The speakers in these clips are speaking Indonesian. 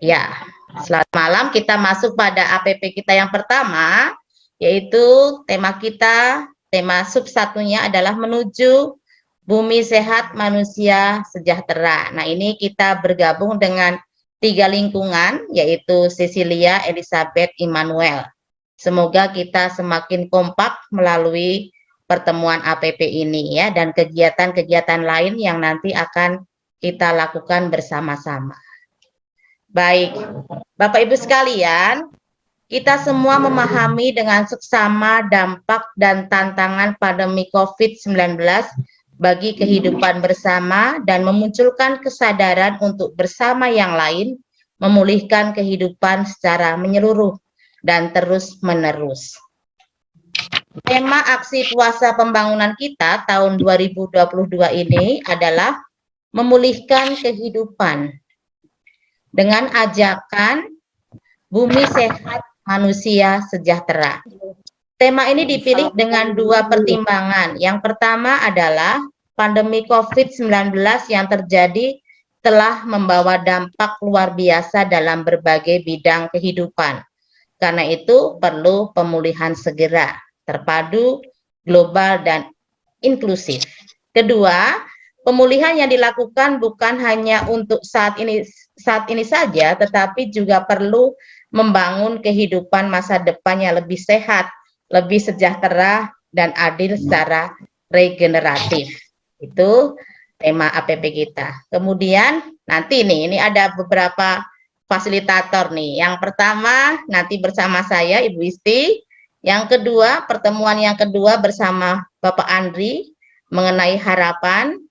Ya, selamat malam. Kita masuk pada APP kita yang pertama, yaitu tema sub satunya adalah menuju bumi sehat, manusia sejahtera. Nah, ini kita bergabung dengan 3 lingkungan, yaitu Cecilia, Elizabeth, Immanuel. Semoga kita semakin kompak melalui pertemuan APP ini ya, dan kegiatan-kegiatan lain yang nanti akan kita lakukan bersama-sama. Baik, Bapak Ibu sekalian, kita semua memahami dengan seksama dampak dan tantangan pandemi COVID-19 bagi kehidupan bersama dan memunculkan kesadaran untuk bersama yang lain memulihkan kehidupan secara menyeluruh dan terus-menerus. Tema aksi puasa pembangunan kita tahun 2022 ini adalah memulihkan kehidupan dengan ajakan bumi sehat, manusia sejahtera. Tema ini dipilih dengan 2 pertimbangan. Yang pertama adalah pandemi COVID-19 yang terjadi telah membawa dampak luar biasa dalam berbagai bidang kehidupan. Karena itu perlu pemulihan segera, terpadu, global, dan inklusif. Kedua, pemulihan yang dilakukan bukan hanya untuk saat ini saja, tetapi juga perlu membangun kehidupan masa depan yang lebih sehat, lebih sejahtera, dan adil secara regeneratif. Itu tema APP kita. Kemudian nanti ini ada beberapa fasilitator nih. Yang pertama nanti bersama saya Ibu Isti. Yang kedua, pertemuan yang kedua bersama Bapak Andri mengenai harapan.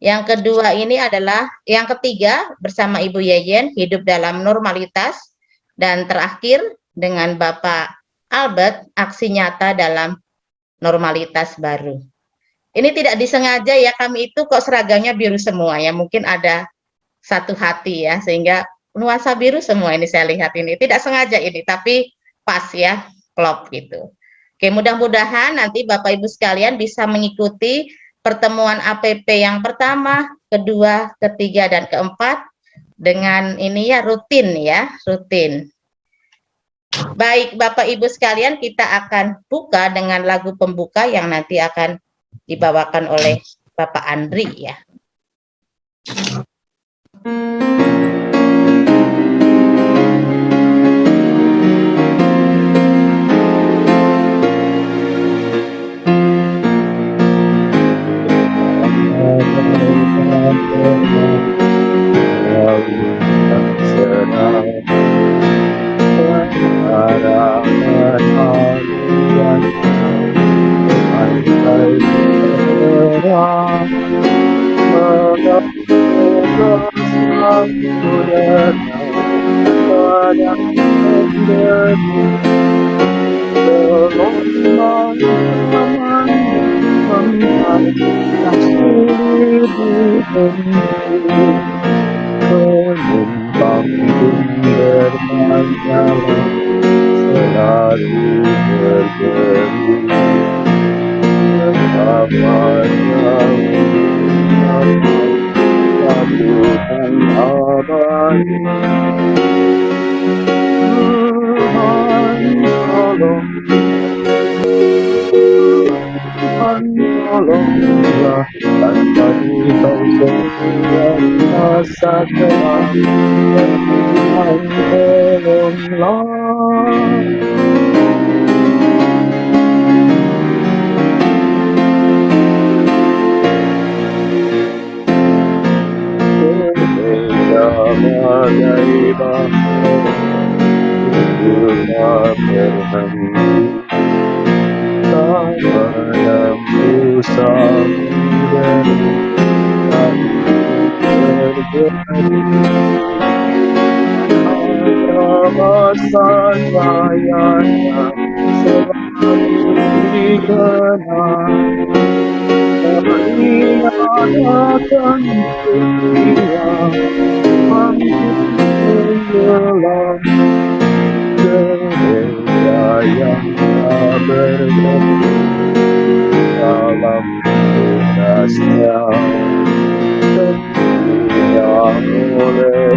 Yang kedua ini adalah yang ketiga bersama Ibu Yeyen, hidup dalam normalitas. Dan terakhir dengan Bapak Albert, aksi nyata dalam normalitas baru. Ini tidak disengaja ya, kami itu kok seragamnya biru semua ya, mungkin ada satu hati ya, sehingga nuansa biru semua ini saya lihat ini. Tidak sengaja ini, tapi pas ya, klop gitu. Oke, mudah-mudahan nanti Bapak Ibu sekalian bisa mengikuti pertemuan APP yang pertama, kedua, ketiga, dan keempat dengan ini ya rutin. Baik Bapak Ibu sekalian, kita akan buka dengan lagu pembuka yang nanti akan dibawakan oleh Bapak Andri ya.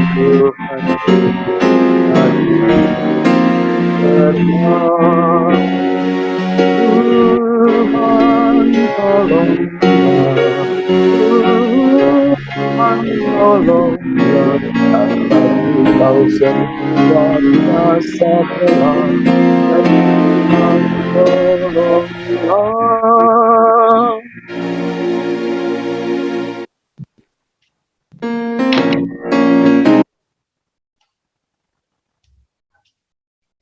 Tuhanku, hanya berdoa. Tuhan tolonglah, Tuhan tolonglah, apalagi kau semua kuasa telah, ya Tuhan tolonglah.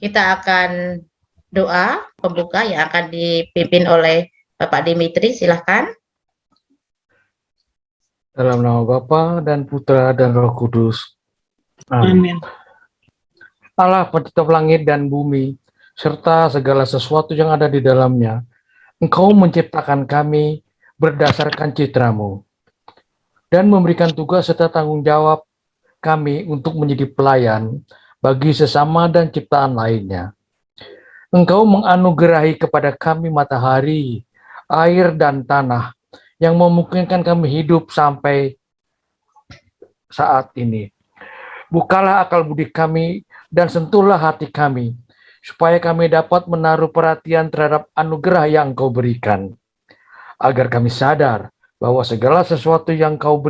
Kita akan doa pembuka yang akan dipimpin oleh Bapak Dimitri, silahkan. Dalam nama Bapa dan Putra dan Roh Kudus. Amin. Allah pencipta langit dan bumi, serta segala sesuatu yang ada di dalamnya, Engkau menciptakan kami berdasarkan citra-Mu dan memberikan tugas serta tanggung jawab kami untuk menjadi pelayan bagi sesama dan ciptaan lainnya. Engkau menganugerahi kepada kami matahari, air, dan tanah yang memungkinkan kami hidup sampai saat ini. Bukalah akal budi kami dan sentuhlah hati kami, supaya kami dapat menaruh perhatian terhadap anugerah yang Engkau berikan, agar kami sadar bahwa segala sesuatu yang Engkau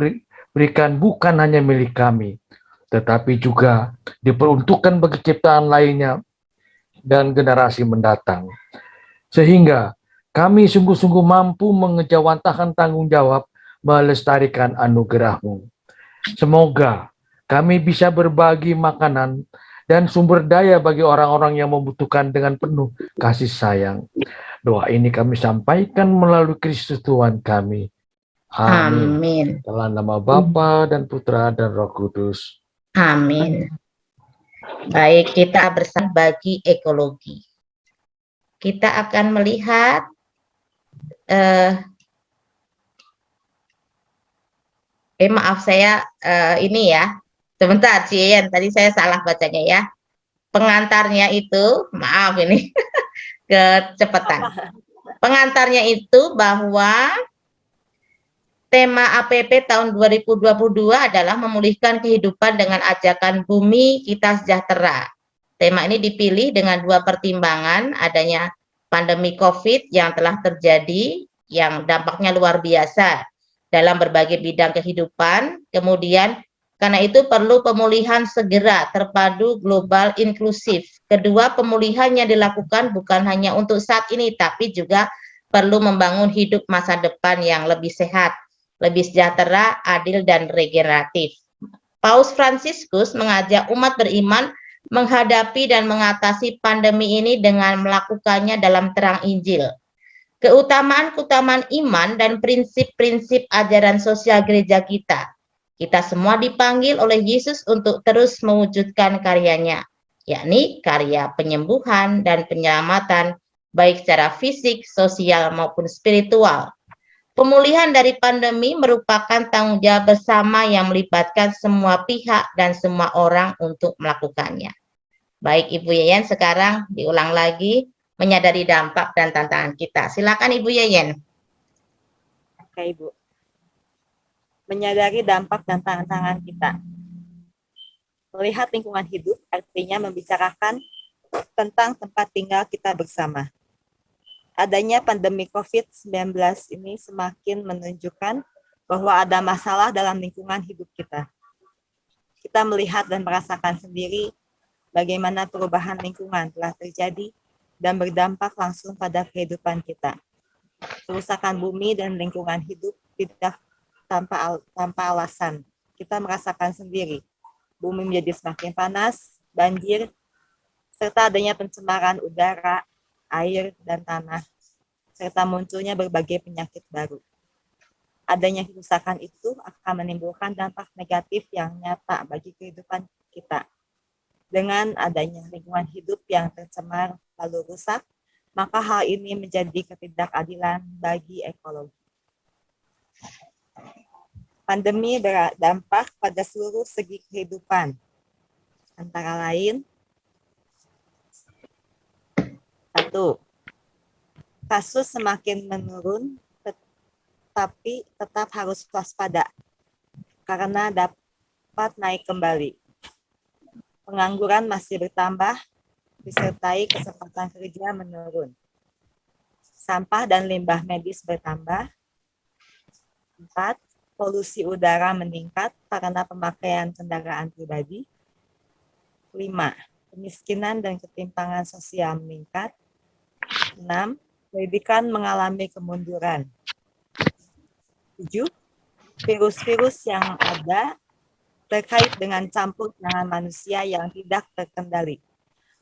berikan bukan hanya milik kami, tetapi juga diperuntukkan bagi ciptaan lainnya dan generasi mendatang. Sehingga kami sungguh-sungguh mampu mengejawantahkan tanggung jawab melestarikan anugerah-Mu. Semoga kami bisa berbagi makanan dan sumber daya bagi orang-orang yang membutuhkan dengan penuh kasih sayang. Doa ini kami sampaikan melalui Kristus Tuhan kami. Amin. Amin. Dalam nama Bapa dan Putra dan Roh Kudus. Amin. Baik, kita bersama bagi ekologi. Kita akan melihat maaf saya ini ya. Sebentar, Cien, tadi saya salah bacanya ya. Pengantarnya itu, maaf ini kecepatan. Pengantarnya itu bahwa tema APP tahun 2022 adalah memulihkan kehidupan dengan ajakan bumi kita sejahtera. Tema ini dipilih dengan dua pertimbangan, adanya pandemi COVID yang telah terjadi, yang dampaknya luar biasa dalam berbagai bidang kehidupan, kemudian karena itu perlu pemulihan segera, terpadu, global, inklusif. Kedua, pemulihan yang dilakukan bukan hanya untuk saat ini, tapi juga perlu membangun hidup masa depan yang lebih sehat, lebih sejahtera, adil, dan regeneratif. Paus Fransiskus mengajak umat beriman menghadapi dan mengatasi pandemi ini dengan melakukannya dalam terang Injil. Keutamaan-keutamaan iman dan prinsip-prinsip ajaran sosial gereja kita. Kita semua dipanggil oleh Yesus untuk terus mewujudkan karyanya, yakni karya penyembuhan dan penyelamatan, baik secara fisik, sosial, maupun spiritual. Pemulihan dari pandemi merupakan tanggung jawab bersama yang melibatkan semua pihak dan semua orang untuk melakukannya. Baik, Ibu Yeyen, sekarang diulang lagi, menyadari dampak dan tantangan kita. Silakan Ibu Yeyen. Oke, Ibu. Menyadari dampak dan tantangan kita. Melihat lingkungan hidup artinya membicarakan tentang tempat tinggal kita bersama. Adanya pandemi COVID-19 ini semakin menunjukkan bahwa ada masalah dalam lingkungan hidup kita. Kita melihat dan merasakan sendiri bagaimana perubahan lingkungan telah terjadi dan berdampak langsung pada kehidupan kita. Kerusakan bumi dan lingkungan hidup tidak tanpa alasan. Kita merasakan sendiri, bumi menjadi semakin panas, banjir, serta adanya pencemaran udara, air, dan tanah, serta munculnya berbagai penyakit baru. Adanya kerusakan itu akan menimbulkan dampak negatif yang nyata bagi kehidupan kita. Dengan adanya lingkungan hidup yang tercemar lalu rusak, maka hal ini menjadi ketidakadilan bagi ekologi. Pandemi berdampak pada seluruh segi kehidupan, antara lain, 1. Kasus semakin menurun, tetapi tetap harus waspada, karena dapat naik kembali. Pengangguran masih bertambah, disertai kesempatan kerja menurun. Sampah dan limbah medis bertambah. 4. Polusi udara meningkat karena pemakaian kendaraan pribadi. 5. Kemiskinan dan ketimpangan sosial meningkat. 6. Pendidikan mengalami kemunduran. 7. Virus-virus yang ada terkait dengan campur tangan manusia yang tidak terkendali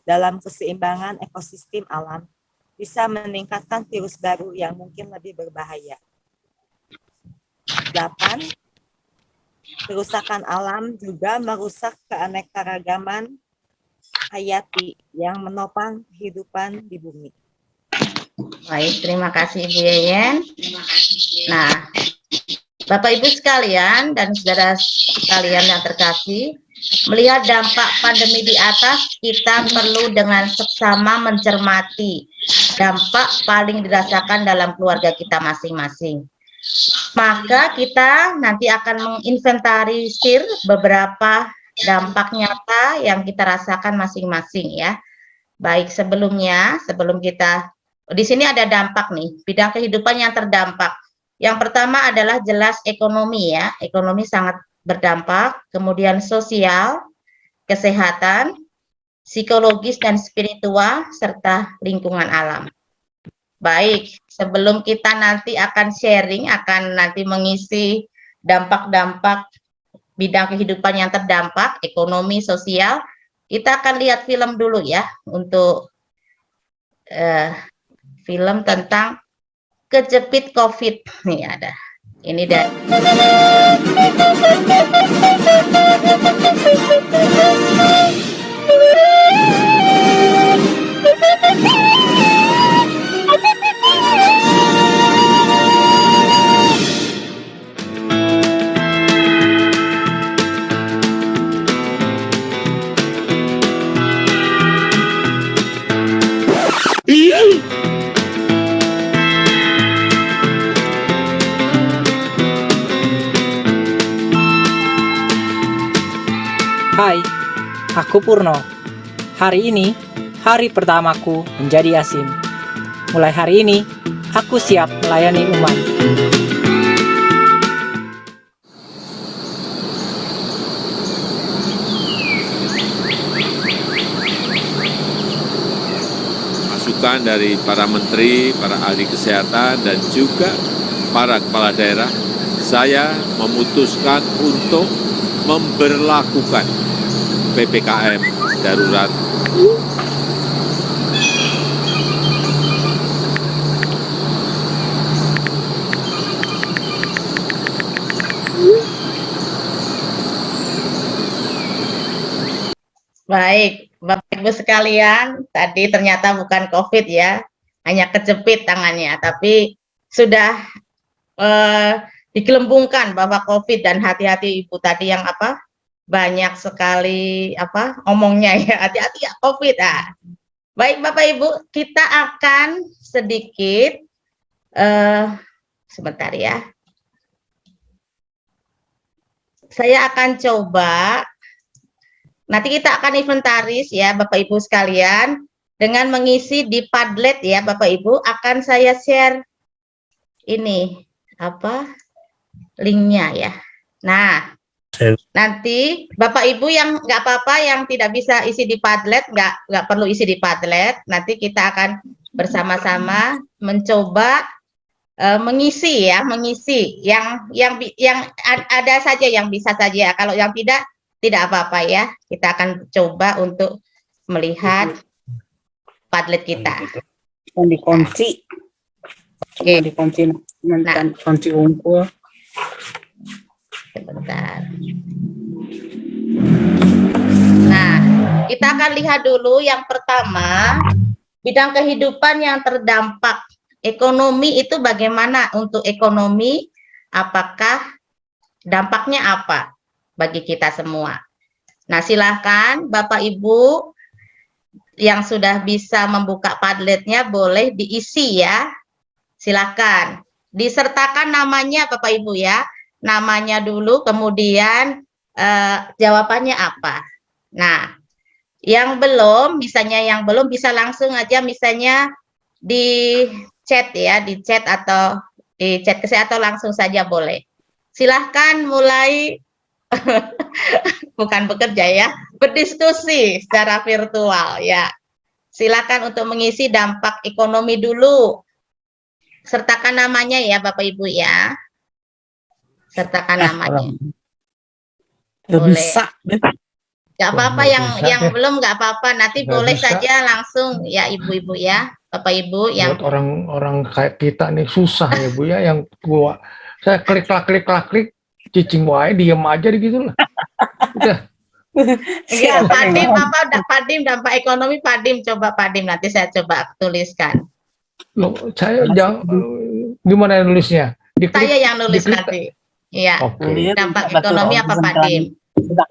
dalam keseimbangan ekosistem alam bisa meningkatkan virus baru yang mungkin lebih berbahaya. 8. Kerusakan alam juga merusak keanekaragaman hayati yang menopang kehidupan di bumi. Baik, terima kasih Ibu Yeyen. Nah, Bapak Ibu sekalian dan saudara sekalian yang terkasih, melihat dampak pandemi di atas, kita perlu dengan seksama mencermati dampak paling dirasakan dalam keluarga kita masing-masing. Maka kita nanti akan menginventarisir beberapa dampak nyata yang kita rasakan masing-masing ya. Baik, sebelumnya, sebelum kita, di sini ada dampak nih, bidang kehidupan yang terdampak. Yang pertama adalah jelas ekonomi ya, ekonomi sangat berdampak, kemudian sosial, kesehatan, psikologis dan spiritual, serta lingkungan alam. Baik, sebelum kita nanti akan sharing, akan nanti mengisi dampak-dampak bidang kehidupan yang terdampak, ekonomi, sosial, kita akan lihat film dulu ya, untuk film tentang kejepit COVID. Nih ada, ini dari Hai, aku Purno. Hari ini, hari pertamaku menjadi ASIM. Mulai hari ini, aku siap melayani umat. Masukan dari para menteri, para ahli kesehatan, dan juga para kepala daerah, saya memutuskan untuk memberlakukan PPKM darurat. baik, Bapak Ibu sekalian, tadi ternyata bukan COVID ya, hanya kejepit tangannya, tapi sudah digelembungkan bahwa COVID, dan hati-hati Ibu tadi yang apa? Banyak sekali apa omongnya ya, hati-hati ya COVID. Baik Bapak Ibu, kita akan sedikit sebentar ya. Saya akan coba, nanti kita akan inventaris ya Bapak Ibu sekalian, dengan mengisi di Padlet ya Bapak Ibu, akan saya share ini apa linknya ya. Nah, nanti Bapak Ibu yang nggak apa-apa yang tidak bisa isi di Padlet, nggak perlu isi di Padlet. Nanti kita akan bersama-sama mencoba mengisi ya, mengisi yang ada saja, yang bisa saja. Kalau yang tidak apa-apa ya. Kita akan coba untuk melihat Padlet kita. Dikunci. Oke. Dikunci nanti kunci unggul. Sebentar. Nah, kita akan lihat dulu yang pertama, bidang kehidupan yang terdampak. Ekonomi itu bagaimana untuk ekonomi? Apakah dampaknya apa bagi kita semua? Nah, silahkan Bapak Ibu yang sudah bisa membuka Padletnya boleh diisi ya. Silahkan. Disertakan namanya Bapak Ibu ya. Namanya dulu, kemudian jawabannya apa. Nah, Yang belum, misalnya yang belum bisa langsung aja misalnya di chat ya, di chat atau di chat ke saya atau langsung saja boleh. Silahkan mulai bukan bekerja ya, berdiskusi secara virtual ya. Silakan untuk mengisi dampak ekonomi dulu. Sertakan namanya ya Bapak Ibu ya. Sertakan namanya. Nggak Boleh. bisa. Nggak apa-apa Nggak yang bisa deh. belum nggak apa-apa. Nanti Nggak boleh bisa. saja langsung ya Ibu-ibu ya, Bapak Ibu yang Buat orang-orang kayak kita nih susah ya Bu ya, yang gua saya klik cicing wae diem aja gitu lah. Udah. Iya, Siapa Padim, yang apa Padim dampak ekonomi Padim coba Padim nanti saya coba tuliskan. Loh, saya jangan gimana nulisnya? Saya yang nulis diklik. nanti. Iya. Oke. Dampak ekonomi apa Padim?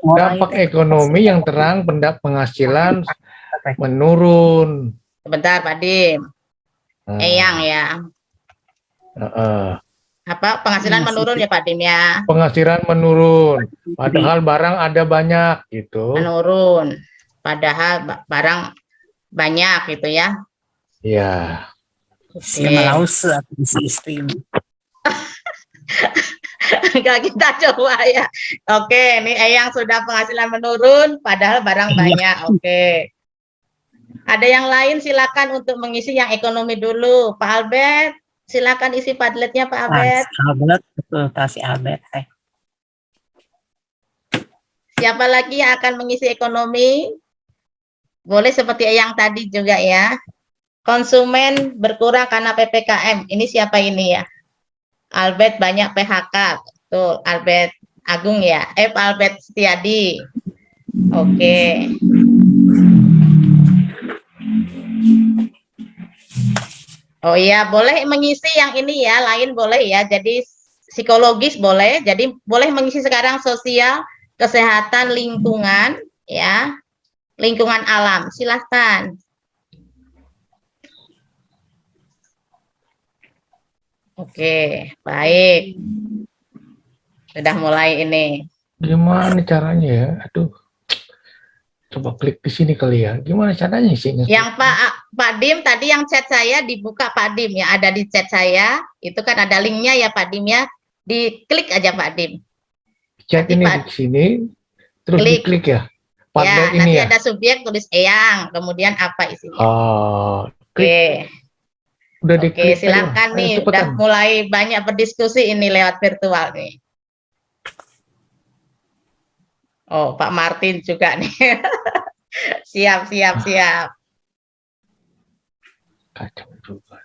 Dampak ekonomi yang terang, penghasilan menurun. Sebentar Padim. Eyang ya. Apa penghasilan menurun ya Padim ya? Penghasilan menurun, padahal barang ada banyak gitu. Menurun. Padahal barang banyak gitu ya. Iya. Siapa laus atau istri? Enggak, kita coba ya. Oke, ini Eyang sudah penghasilan menurun, padahal barang banyak. Oke. Ada yang lain silakan untuk mengisi yang ekonomi dulu. Pak Albert, silakan isi Padletnya Pak Albert. Albert, betul, kasih Albert. Siapa lagi yang akan mengisi ekonomi? Boleh seperti yang tadi juga ya. Konsumen berkurang karena PPKM. Ini siapa ini ya? Albert banyak PHK. Betul, Albert Agung ya. Pak Albert Setiadi. Oke. Oh iya, boleh mengisi yang ini ya, lain boleh ya. Jadi psikologis boleh. Jadi boleh mengisi sekarang sosial, kesehatan, lingkungan ya. Lingkungan alam. Silahkan. Oke, baik. Sudah mulai ini. Gimana caranya ya? Aduh. Coba klik di sini kali ya. Gimana caranya sih? Yang Pak Dim tadi yang chat saya dibuka Pak Dim ya, ada di chat saya. Itu kan ada linknya ya Pak Dim ya. Diklik aja Pak Dim. Chat ini di sini, terus diklik ya. Ya, ini nanti ya. ada subjek tulis Eyang, kemudian apa isinya. Oke. Udah Oke, silakan nih. Udah mulai banyak berdiskusi ini lewat virtual nih. Oh, Pak Martin juga nih. Siap. Kacau juga.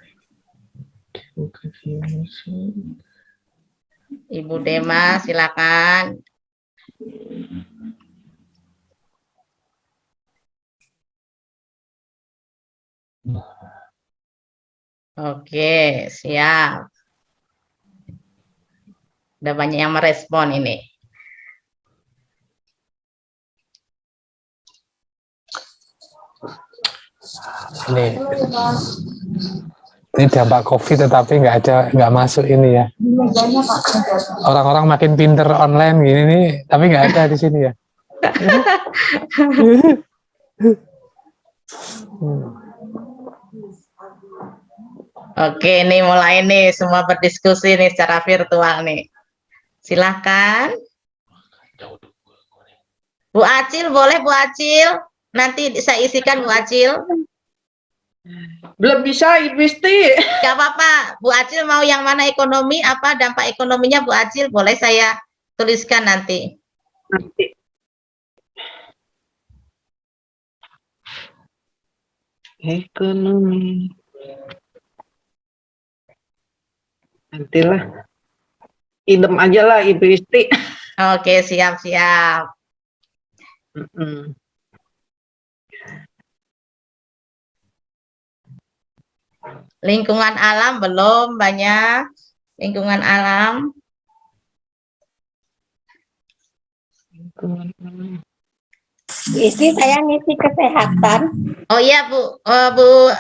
Ibu Dema, silakan. Oke, siap. Udah banyak yang merespon ini. Ini dampak COVID tetapi nggak masuk ini ya. Orang-orang makin pinter online gini nih, tapi nggak ada di sini ya. Oke, ini mulai nih semua berdiskusi nih secara virtual nih. Silahkan. Bu Acil, boleh Bu Acil? Nanti saya isikan Bu Acil. Belum bisa Ibu Isti. Gak apa-apa. Bu Acil mau yang mana ekonomi, apa dampak ekonominya Bu Acil? Boleh saya tuliskan nanti. Ekonomi. Nantilah. Idem aja lah Ibu Isti. Oke, siap. Lingkungan alam belum banyak. Lingkungan alam. Istri saya ngisi kesehatan. Oh iya Bu, Bu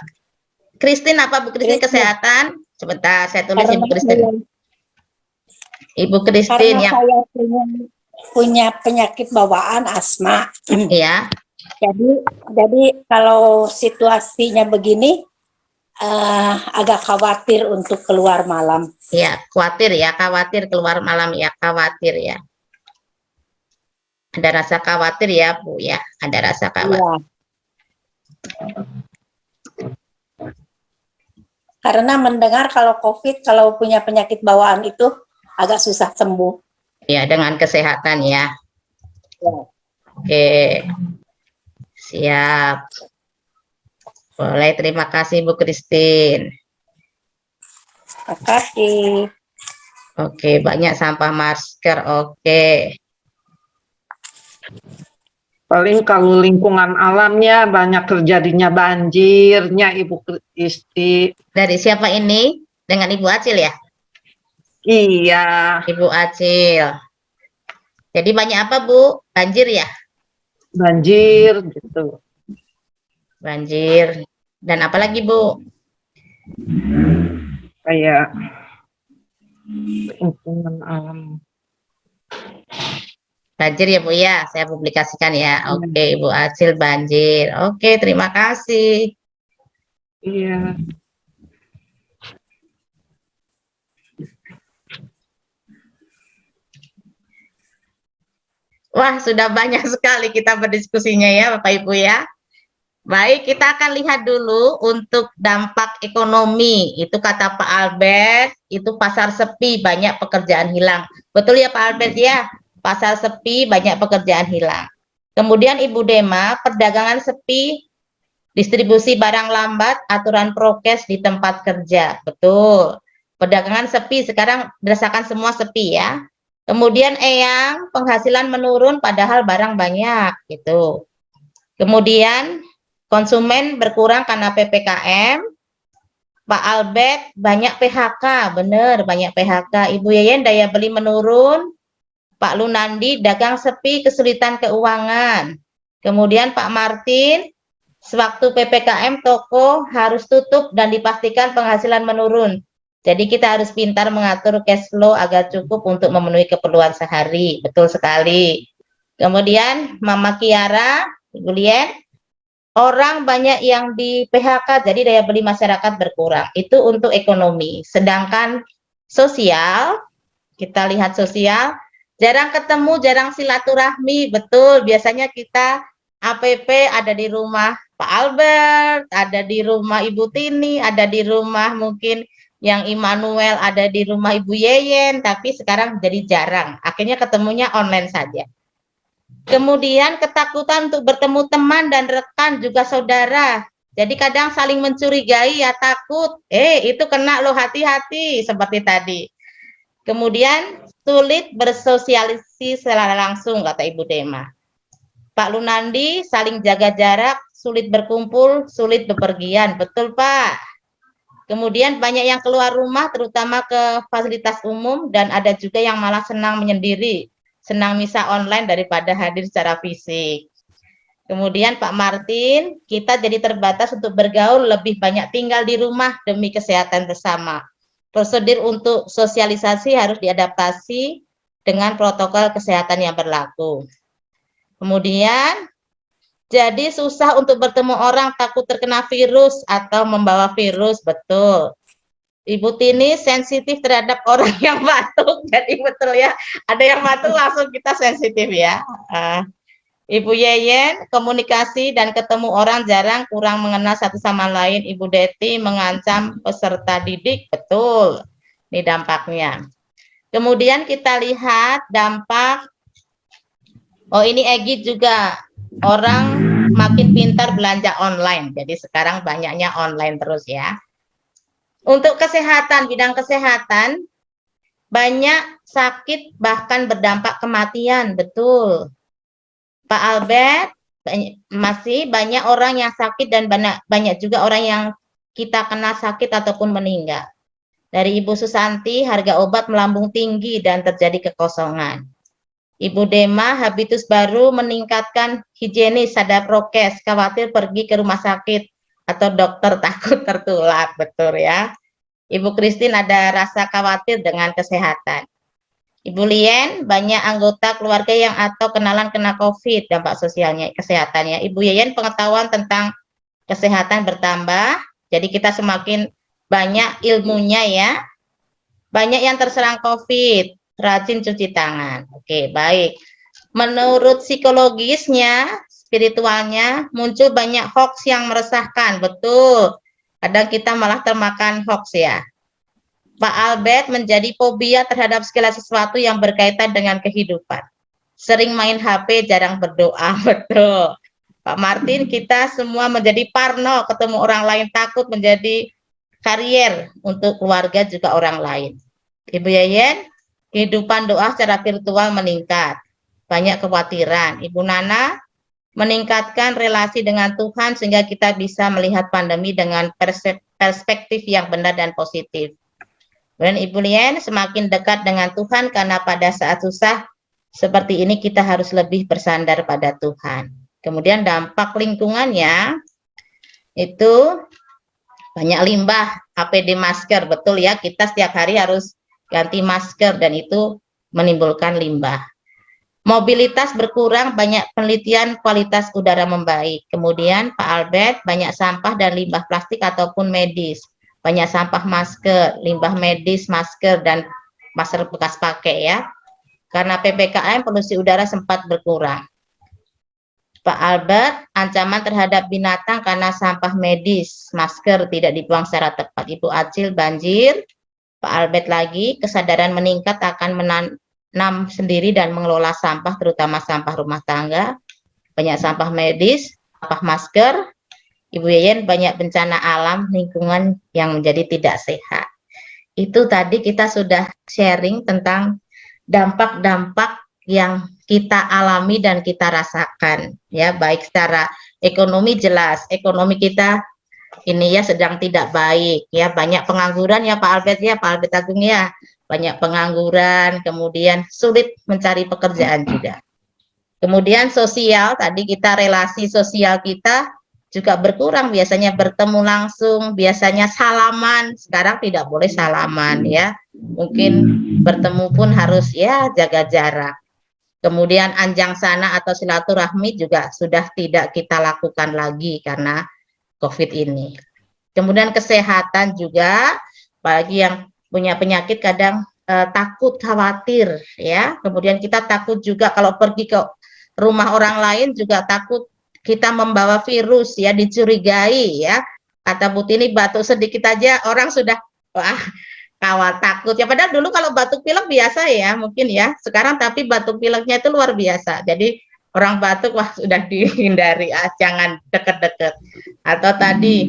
Christine apa Bu Christine kesehatan? Sebentar, saya tulis Ibu Christine. Ibu Christine yang saya punya penyakit bawaan asma. Iya. Jadi kalau situasinya begini, agak khawatir untuk keluar malam. Ya, khawatir keluar malam ya, khawatir ya. Ada rasa khawatir ya, Bu ya, ada rasa khawatir. Iya. Karena mendengar kalau COVID, kalau punya penyakit bawaan itu agak susah sembuh. Ya, dengan kesehatan ya. Ya. Oke, siap. Boleh, terima kasih Bu Christine. Terima kasih. Oke, banyak sampah masker. Oke. Paling kalau lingkungan alamnya banyak terjadinya banjirnya Ibu Kristi. Dari siapa ini? Dengan Ibu Acil ya? Iya. Ibu Acil. Jadi banyak apa Bu? Banjir ya? Banjir gitu. Banjir. Dan apa lagi Bu? Kayak lingkungan alam. Banjir ya Bu ya, saya publikasikan ya. Oke, Ibu Acil banjir. Oke, terima kasih. Iya. Wah, sudah banyak sekali kita berdiskusinya ya Bapak Ibu ya. Baik, kita akan lihat dulu untuk dampak ekonomi. Itu kata Pak Albert, itu pasar sepi, banyak pekerjaan hilang. Betul ya Pak Albert ya? Pasar sepi, banyak pekerjaan hilang. Kemudian Ibu Dema, perdagangan sepi, distribusi barang lambat, aturan prokes di tempat kerja. Betul. Perdagangan sepi, sekarang berdasarkan semua sepi ya. Kemudian Eyang, penghasilan menurun padahal barang banyak gitu. Kemudian konsumen berkurang karena PPKM. Pak Albert, banyak PHK, benar banyak PHK. Ibu Yeyen, daya beli menurun. Pak Lunandi, dagang sepi, kesulitan keuangan. Kemudian Pak Martin, sewaktu PPKM toko harus tutup dan dipastikan penghasilan menurun. Jadi kita harus pintar mengatur cash flow agar cukup untuk memenuhi keperluan sehari. Betul sekali. Kemudian Mama Kiara, Ibu Lien, orang banyak yang di PHK, jadi daya beli masyarakat berkurang. Itu untuk ekonomi. Sedangkan sosial, kita lihat sosial, jarang ketemu, jarang silaturahmi. Betul, biasanya kita APP ada di rumah Pak Albert, ada di rumah Ibu Tini, ada di rumah mungkin yang Immanuel, ada di rumah Ibu Yeyen, tapi sekarang jadi jarang. Akhirnya ketemunya online saja. Kemudian ketakutan untuk bertemu teman dan rekan juga saudara. Jadi kadang saling mencurigai ya takut. Itu kena loh, hati-hati seperti tadi. Kemudian sulit bersosialisasi secara langsung kata Ibu Dema. Pak Lunandi, saling jaga jarak, sulit berkumpul, sulit bepergian. Betul Pak. Kemudian banyak yang keluar rumah terutama ke fasilitas umum dan ada juga yang malah senang menyendiri, senang misa online daripada hadir secara fisik. Kemudian Pak Martin, kita jadi terbatas untuk bergaul, lebih banyak tinggal di rumah demi kesehatan bersama. Prosedur untuk sosialisasi harus diadaptasi dengan protokol kesehatan yang berlaku. Kemudian, jadi susah untuk bertemu orang, takut terkena virus atau membawa virus, betul. Ibu Tini sensitif terhadap orang yang batuk, jadi betul ya, ada yang batuk langsung kita sensitif ya. Ibu Yeyen, komunikasi dan ketemu orang jarang, kurang mengenal satu sama lain. Ibu Deti mengancam peserta didik, betul. Ini dampaknya. Kemudian kita lihat dampak, ini Egi juga, orang makin pintar belanja online, jadi sekarang banyaknya online terus ya. Untuk kesehatan, bidang kesehatan, banyak sakit bahkan berdampak kematian, betul. Pak Albert, masih banyak orang yang sakit dan banyak juga orang yang kita kena sakit ataupun meninggal. Dari Ibu Susanti, harga obat melambung tinggi dan terjadi kekosongan. Ibu Dema, habitus baru meningkatkan higienis, sadar prokes, khawatir pergi ke rumah sakit atau dokter takut tertular, betul ya. Ibu Christine ada rasa khawatir dengan kesehatan. Ibu Lien, banyak anggota keluarga yang atau kenalan kena COVID, dampak sosialnya, kesehatannya. Ibu Yeyen, pengetahuan tentang kesehatan bertambah, jadi kita semakin banyak ilmunya ya. Banyak yang terserang COVID, rajin cuci tangan. Oke, baik. Menurut psikologisnya, spiritualnya, muncul banyak hoax yang meresahkan, betul. Kadang kita malah termakan hoax ya. Pak Albert menjadi fobia terhadap segala sesuatu yang berkaitan dengan kehidupan. Sering main HP, jarang berdoa, betul. Pak Martin, kita semua menjadi parno, ketemu orang lain takut, menjadi karier untuk keluarga juga orang lain. Ibu Yeyen, kehidupan doa secara virtual meningkat. Banyak kekhawatiran. Ibu Nana, meningkatkan relasi dengan Tuhan sehingga kita bisa melihat pandemi dengan perspektif yang benar dan positif. Dan Ibu Lien, semakin dekat dengan Tuhan karena pada saat susah seperti ini kita harus lebih bersandar pada Tuhan. Kemudian dampak lingkungannya itu banyak limbah, APD masker, betul ya, kita setiap hari harus ganti masker dan itu menimbulkan limbah. Mobilitas berkurang, banyak penelitian kualitas udara membaik. Kemudian Pak Albert, banyak sampah dan limbah plastik ataupun medis. Banyak sampah masker, limbah medis, masker, dan masker bekas pakai ya. Karena PPKM, polusi udara sempat berkurang. Pak Albert, ancaman terhadap binatang karena sampah medis, masker tidak dibuang secara tepat. Ibu Acil, banjir. Pak Albert lagi, kesadaran meningkat akan menanam sendiri dan mengelola sampah, terutama sampah rumah tangga. Banyak sampah medis, sampah masker. Ibu Yeyen, banyak bencana alam, lingkungan yang menjadi tidak sehat. Itu tadi kita sudah sharing tentang dampak-dampak yang kita alami dan kita rasakan ya, baik secara ekonomi jelas, ekonomi kita ini ya sedang tidak baik ya, banyak pengangguran ya Pak Albert ya, Pak Albert Agung ya, banyak pengangguran, kemudian sulit mencari pekerjaan juga. Kemudian sosial, tadi kita relasi sosial kita juga berkurang, biasanya bertemu langsung, biasanya salaman, sekarang tidak boleh salaman ya, mungkin bertemu pun harus ya jaga jarak. Kemudian anjang sana atau silaturahmi juga sudah tidak kita lakukan lagi karena COVID ini. Kemudian kesehatan juga, bagi yang punya penyakit kadang takut, khawatir ya. Kemudian kita takut juga kalau pergi ke rumah orang lain juga takut kita membawa virus ya, dicurigai ya. Kata Bu Tini, batuk sedikit aja orang sudah wah kawat takut ya, padahal dulu kalau batuk pilek biasa ya mungkin ya, sekarang tapi batuk pileknya itu luar biasa, jadi orang batuk wah sudah dihindari, jangan deket-deket. Atau tadi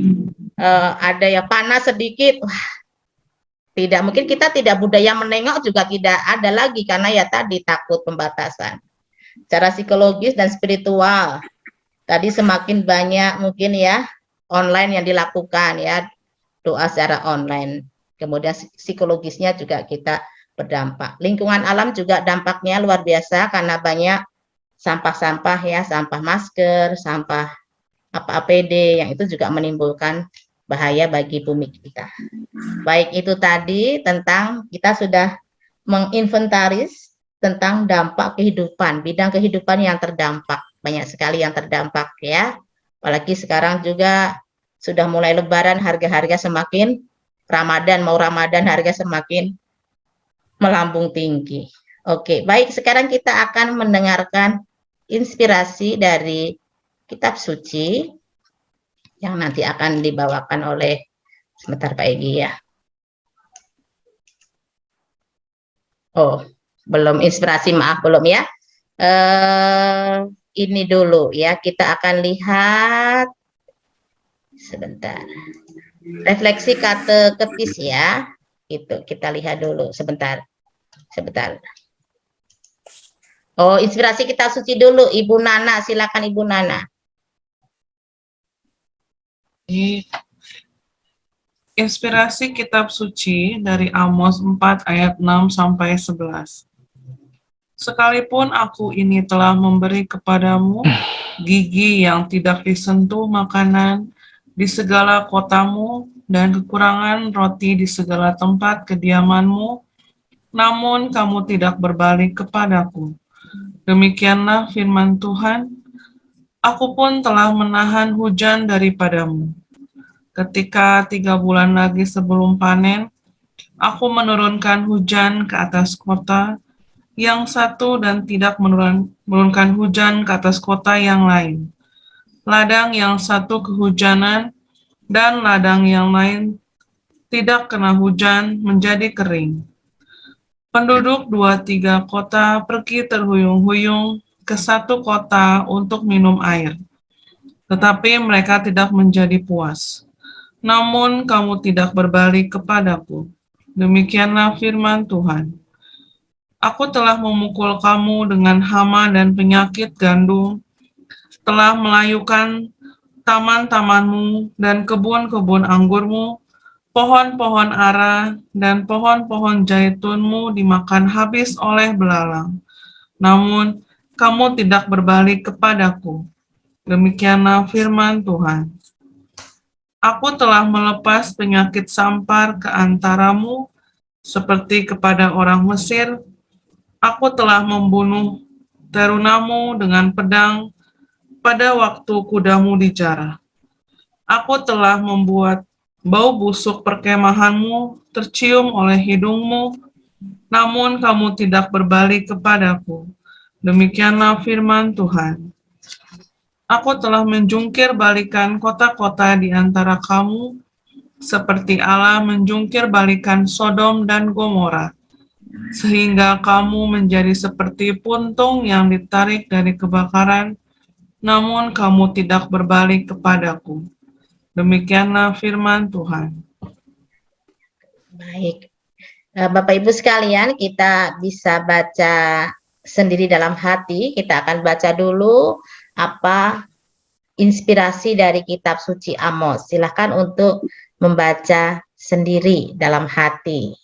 ada yang panas sedikit, wah tidak, mungkin kita tidak budaya menengok juga tidak ada lagi karena ya tadi takut pembatasan. Secara psikologis dan spiritual tadi semakin banyak mungkin ya online yang dilakukan ya, doa secara online. Kemudian psikologisnya juga kita berdampak. Lingkungan alam juga dampaknya luar biasa karena banyak sampah-sampah ya, sampah masker, sampah APD yang itu juga menimbulkan bahaya bagi bumi kita. Baik, itu tadi tentang kita sudah menginventaris tentang dampak kehidupan, bidang kehidupan yang terdampak. Banyak sekali yang terdampak ya. Apalagi sekarang juga sudah mulai lebaran, harga-harga semakin Ramadan, mau Ramadan harga semakin melambung tinggi. Oke, baik, sekarang kita akan mendengarkan inspirasi dari kitab suci yang nanti akan dibawakan oleh sebentar Pak Egy ya. Oh, belum inspirasi, maaf belum ya. Ini dulu ya, kita akan lihat sebentar. Refleksi kateketis ya. Itu kita lihat dulu sebentar. Sebentar. Oh, inspirasi kitab suci dulu Ibu Nana, silakan Ibu Nana. Inspirasi kitab suci dari Amos 4 ayat 6 sampai 11. Sekalipun aku ini telah memberi kepadamu gigi yang tidak disentuh makanan di segala kotamu dan kekurangan roti di segala tempat kediamanmu, namun kamu tidak berbalik kepadaku. Demikianlah firman Tuhan, aku pun telah menahan hujan daripadamu. Ketika 3 bulan lagi sebelum panen, aku menurunkan hujan ke atas kota yang satu dan tidak menurunkan hujan ke atas kota yang lain. Ladang yang satu kehujanan dan ladang yang lain tidak kena hujan menjadi kering. Penduduk 2-3 kota pergi terhuyung-huyung ke satu kota untuk minum air, tetapi mereka tidak menjadi puas. Namun kamu tidak berbalik kepadaku. Demikianlah firman Tuhan. Aku telah memukul kamu dengan hama dan penyakit gandum, telah melayukan taman-tamanmu dan kebun-kebun anggurmu, pohon-pohon ara dan pohon-pohon jaitunmu dimakan habis oleh belalang. Namun kamu tidak berbalik kepadaku. Demikianlah firman Tuhan. Aku telah melepas penyakit sampar ke antaramu, seperti kepada orang Mesir. Aku telah membunuh terunamu dengan pedang pada waktu kudamu dijarah. Aku telah membuat bau busuk perkemahanmu tercium oleh hidungmu, namun kamu tidak berbalik kepadaku. Demikianlah firman Tuhan. Aku telah menjungkir balikan kota-kota di antara kamu, seperti Allah menjungkir balikan Sodom dan Gomora, sehingga kamu menjadi seperti puntung yang ditarik dari kebakaran, namun kamu tidak berbalik kepadaku. Demikianlah firman Tuhan. Baik, Bapak Ibu sekalian, kita bisa baca sendiri dalam hati. Kita akan baca dulu apa inspirasi dari kitab suci Amos. Silakan untuk membaca sendiri dalam hati.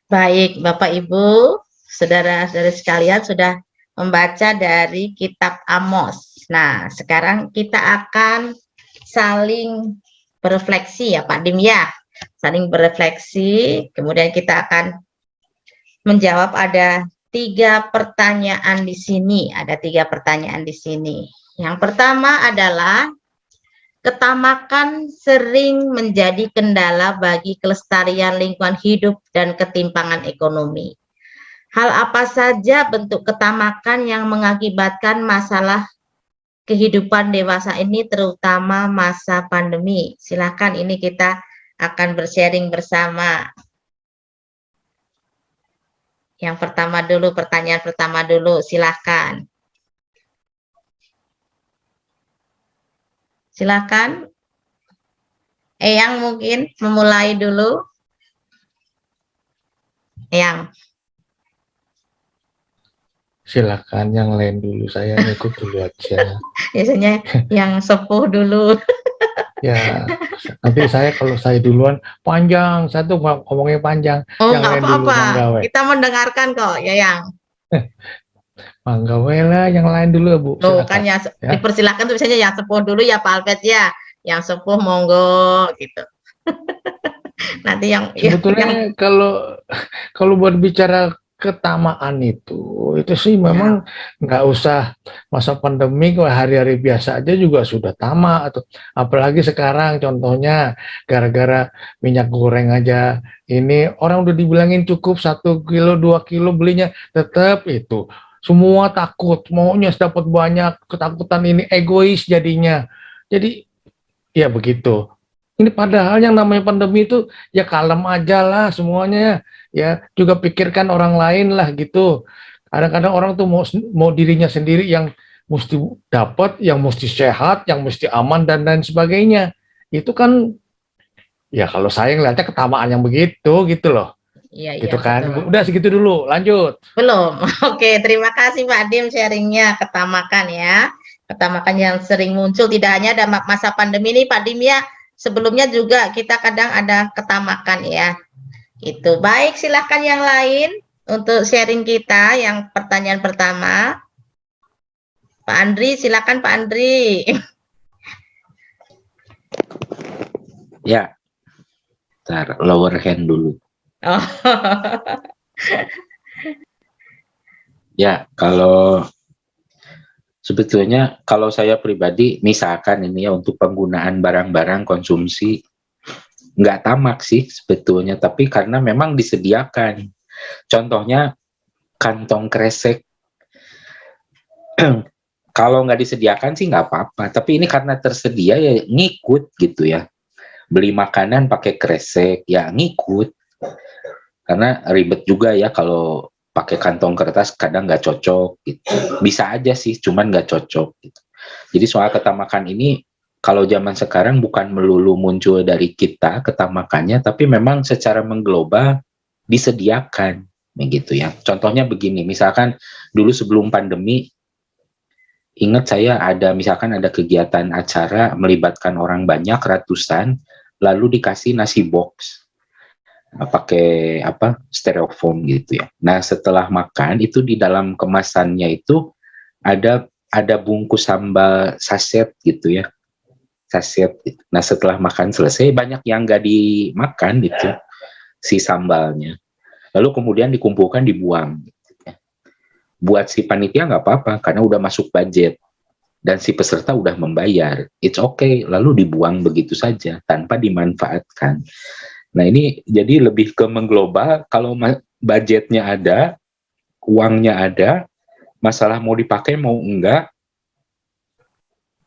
Baik, Bapak Ibu, saudara-saudara sekalian sudah membaca dari kitab Amos. Nah, sekarang kita akan saling berefleksi ya Pak Dim ya. Saling berefleksi, kemudian kita akan menjawab. Ada 3 pertanyaan di sini. Ada 3 pertanyaan di sini. Yang pertama adalah, ketamakan sering menjadi kendala bagi kelestarian lingkungan hidup dan ketimpangan ekonomi. Hal apa saja bentuk ketamakan yang mengakibatkan masalah kehidupan dewasa ini, terutama masa pandemi? Silakan, ini kita akan bersharing bersama. Yang pertama dulu, pertanyaan pertama dulu, silahkan. Silahkan. Eyang mungkin memulai dulu. Eyang. Silakan yang lain dulu, saya ngikut dulu aja. Biasanya yang sepuh dulu. Ya, nanti kalau saya duluan panjang, saya tuh ngomongnya panjang. Oh, Yang nggak lain dulu, apa-apa. Manggawe. Kita mendengarkan kok, Eyang. Manggawe lah, yang lain dulu, Bu. Loh, Silakan. kan yang Ya. dipersilakan tuh biasanya yang sepuh dulu ya Pak Alfred ya. Yang sepuh monggo gitu. Nanti yang Sebetulnya kalau buat bicara ketamaan itu sih memang nggak usah masa pandemi, hari-hari biasa aja juga sudah tamak. Atau apalagi sekarang contohnya gara-gara minyak goreng aja, ini orang udah dibilangin cukup 1 kilo 2 kilo belinya, tetap itu semua takut, maunya dapat banyak, ketakutan ini, egois jadinya. Jadi ya begitu. Ini padahal yang namanya pandemi itu ya kalem aja lah semuanya, ya juga pikirkan orang lain lah gitu. Kadang-kadang orang tuh mau dirinya sendiri yang mesti dapat, yang mesti sehat, yang mesti aman dan lain sebagainya. Itu kan ya kalau saya ngeliatnya ketamaan yang begitu gitu loh. Iya, Gitu iya, kan. betul. Udah segitu dulu, lanjut. Belum. Oke, terima kasih Pak Dim sharingnya, ketamakan ya. Ketamakan yang sering muncul tidak hanya ada masa pandemi ini Pak Dim ya. Sebelumnya juga kita kadang ada ketamakan ya. Itu baik, silahkan yang lain untuk sharing kita yang pertanyaan pertama. Pak Andri, silakan Pak Andri. Ya, ntar lower hand dulu. Oh. Ya, kalau sebetulnya kalau saya pribadi, misalkan ini ya untuk penggunaan barang-barang konsumsi, nggak tamak sih sebetulnya, tapi karena memang disediakan. Contohnya kantong kresek. Kalau nggak disediakan sih nggak apa-apa, tapi ini karena tersedia ya ngikut gitu ya. Beli makanan pakai kresek, ya ngikut. Karena ribet juga ya kalau pakai kantong kertas kadang nggak cocok gitu. Bisa aja sih, cuman nggak cocok gitu. Jadi soal ketamakan ini kalau zaman sekarang bukan melulu muncul dari kita ketamakannya, tapi memang secara mengglobal disediakan begitu ya. Contohnya begini, misalkan dulu sebelum pandemi, ingat saya misalkan ada kegiatan acara melibatkan orang banyak ratusan, lalu dikasih nasi box pakai styrofoam gitu ya. Nah setelah makan itu di dalam kemasannya itu ada bungkus sambal saset gitu ya, saset gitu. Nah setelah makan selesai banyak yang nggak dimakan gitu si sambalnya, lalu kemudian dikumpulkan dibuang gitu ya. Buat si panitia nggak apa-apa karena udah masuk budget dan si peserta udah membayar, it's okay, lalu dibuang begitu saja tanpa dimanfaatkan. Nah ini jadi lebih ke mengglobal, kalau budgetnya ada, uangnya ada, masalah mau dipakai mau enggak,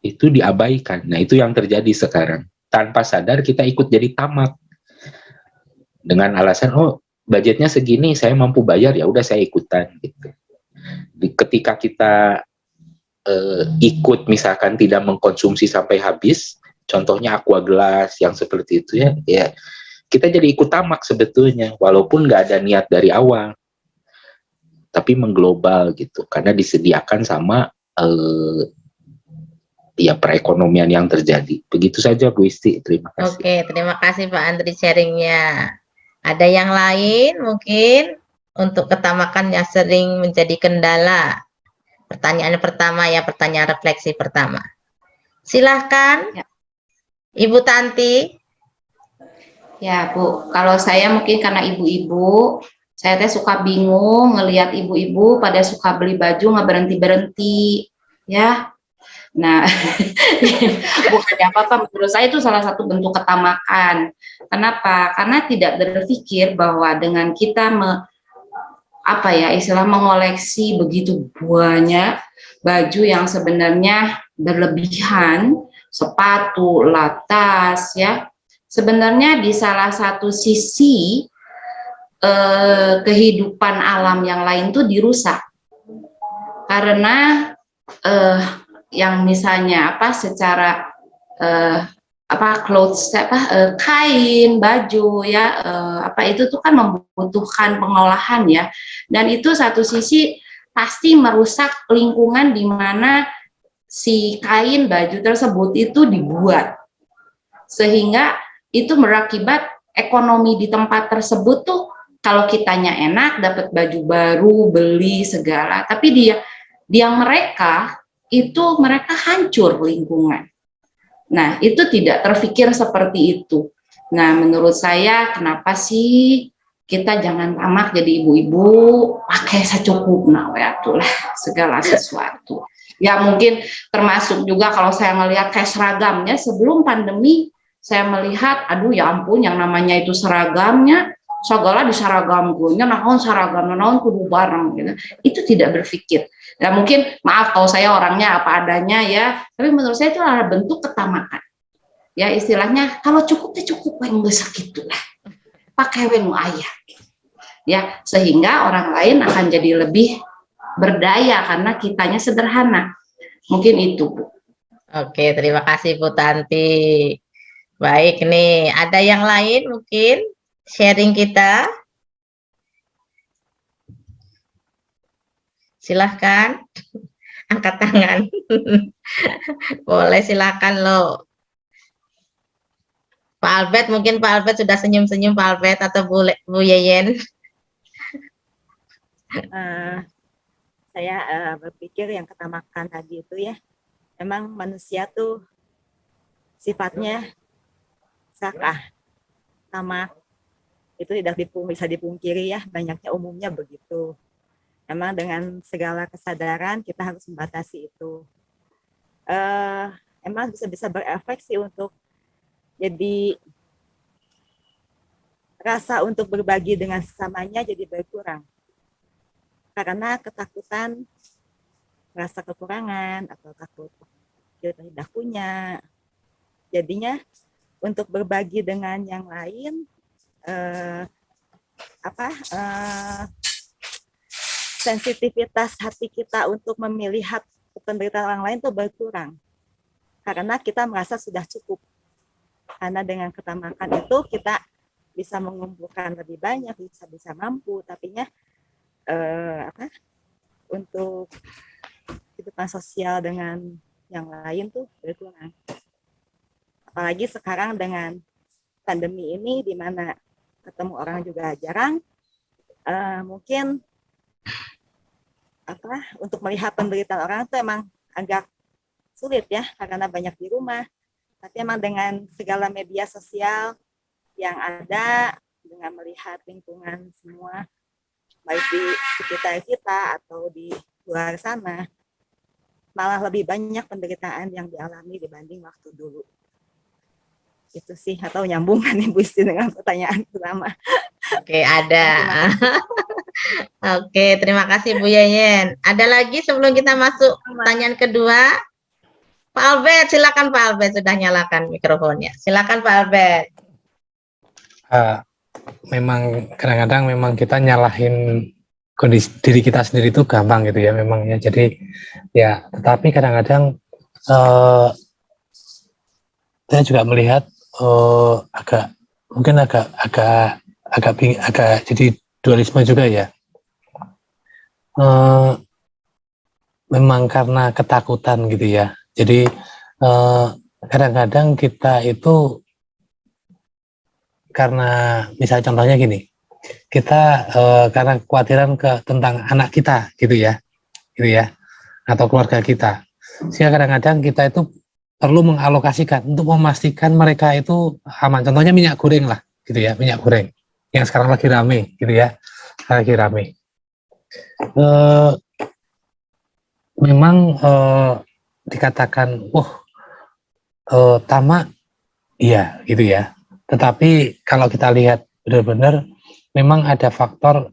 itu diabaikan. Nah itu yang terjadi sekarang. Tanpa sadar kita ikut jadi tamak. Dengan alasan, oh budgetnya segini, saya mampu bayar, ya udah saya ikutan. Gitu. Ketika kita ikut misalkan tidak mengkonsumsi sampai habis, contohnya aqua gelas yang seperti itu ya kita jadi ikut tamak sebetulnya, walaupun nggak ada niat dari awal, tapi mengglobal gitu, karena disediakan sama ya perekonomian yang terjadi. Begitu saja Bu Isti, terima kasih. Oke, terima kasih Pak Andri sharingnya. Ada yang lain mungkin untuk ketamakan yang sering menjadi kendala? Pertanyaan pertama ya, pertanyaan refleksi pertama. Silahkan, ya. Ibu Tanti. Ya Bu, kalau saya mungkin karena ibu-ibu, saya teh suka bingung ngelihat ibu-ibu pada suka beli baju nggak berhenti-berhenti, ya. Nah, bukannya apa-apa, menurut saya itu salah satu bentuk ketamakan. Kenapa? Karena tidak berpikir bahwa dengan kita mengoleksi begitu banyak baju yang sebenarnya berlebihan, sepatu, tas, ya. Sebenarnya di salah satu sisi kehidupan alam yang lain tuh dirusak karena yang misalnya secara clothes kain, baju ya itu tuh kan membutuhkan pengolahan ya, dan itu satu sisi pasti merusak lingkungan di mana si kain baju tersebut itu dibuat, sehingga itu berakibat ekonomi di tempat tersebut tuh kalau kitanya enak dapat baju baru, beli segala, tapi mereka hancur lingkungan. Nah, itu tidak terpikir seperti itu. Nah, menurut saya kenapa sih kita jangan tamak jadi ibu-ibu, pakai secukupnya lah segala sesuatu. Ya mungkin termasuk juga kalau saya melihat kayak seragamnya sebelum pandemi, saya melihat aduh ya ampun yang namanya itu seragamnya segala disaragamkunya naon saragam naon kudu bareng gitu. Itu tidak berpikir. Nah mungkin maaf kalau saya orangnya apa adanya ya, tapi menurut saya itu adalah bentuk ketamakan. Ya istilahnya kalau cukup ya cukup yang besar gitulah. Pakai wenu ayah. Ya sehingga orang lain akan jadi lebih berdaya karena kitanya sederhana. Mungkin itu, Bu. Oke, terima kasih Bu Tanti. Baik nih, ada yang lain mungkin sharing kita? Silahkan angkat tangan. Boleh, silahkan lo. Pak Albert, mungkin Pak Albert sudah senyum-senyum Pak Albert atau Bu Yeyen. Saya berpikir yang ketamakan tadi itu ya, memang manusia tuh sifatnya sakah, tamak, itu tidak bisa dipungkiri ya, banyaknya umumnya begitu. Memang dengan segala kesadaran kita harus membatasi itu. Emang bisa berefek sih untuk jadi rasa untuk berbagi dengan sesamanya jadi berkurang. Karena ketakutan, rasa kekurangan atau takut kita tidak punya, jadinya untuk berbagi dengan yang lain sensitivitas hati kita untuk melihat penderitaan orang lain tuh berkurang karena kita merasa sudah cukup, karena dengan ketamakan itu kita bisa mengumpulkan lebih banyak, bisa mampu, tapinya untuk kehidupan sosial dengan yang lain tuh berkurang. Apalagi sekarang dengan pandemi ini di mana ketemu orang juga jarang, mungkin untuk melihat penderitaan orang itu emang agak sulit ya karena banyak di rumah. Tapi emang dengan segala media sosial yang ada, dengan melihat lingkungan semua baik di sekitar kita atau di luar sana, malah lebih banyak penderitaan yang dialami dibanding waktu dulu. Itu sih, atau nyambungkan Ibu Isti dengan pertanyaan pertama. Oke, ada. Oke, terima kasih Bu Yeyen. Ada lagi sebelum kita masuk pertanyaan kedua? Pak Albert, silakan Pak Albert, sudah nyalakan mikrofonnya. Silakan Pak Albert. Memang kadang-kadang memang kita nyalahin kondisi diri kita sendiri itu gampang gitu ya memang ya. Jadi ya, tetapi kadang-kadang saya juga melihat agak jadi dualisme juga ya. Memang karena ketakutan gitu ya. Jadi kadang-kadang kita itu karena misalnya contohnya gini, kita karena kekhawatiran tentang anak kita gitu ya, atau keluarga kita, sehingga kadang-kadang kita itu perlu mengalokasikan untuk memastikan mereka itu aman. Contohnya minyak goreng lah, gitu ya, minyak goreng yang sekarang lagi rame, gitu ya, lagi rame. Memang dikatakan, tamak, iya, gitu ya. Tetapi kalau kita lihat benar-benar memang ada faktor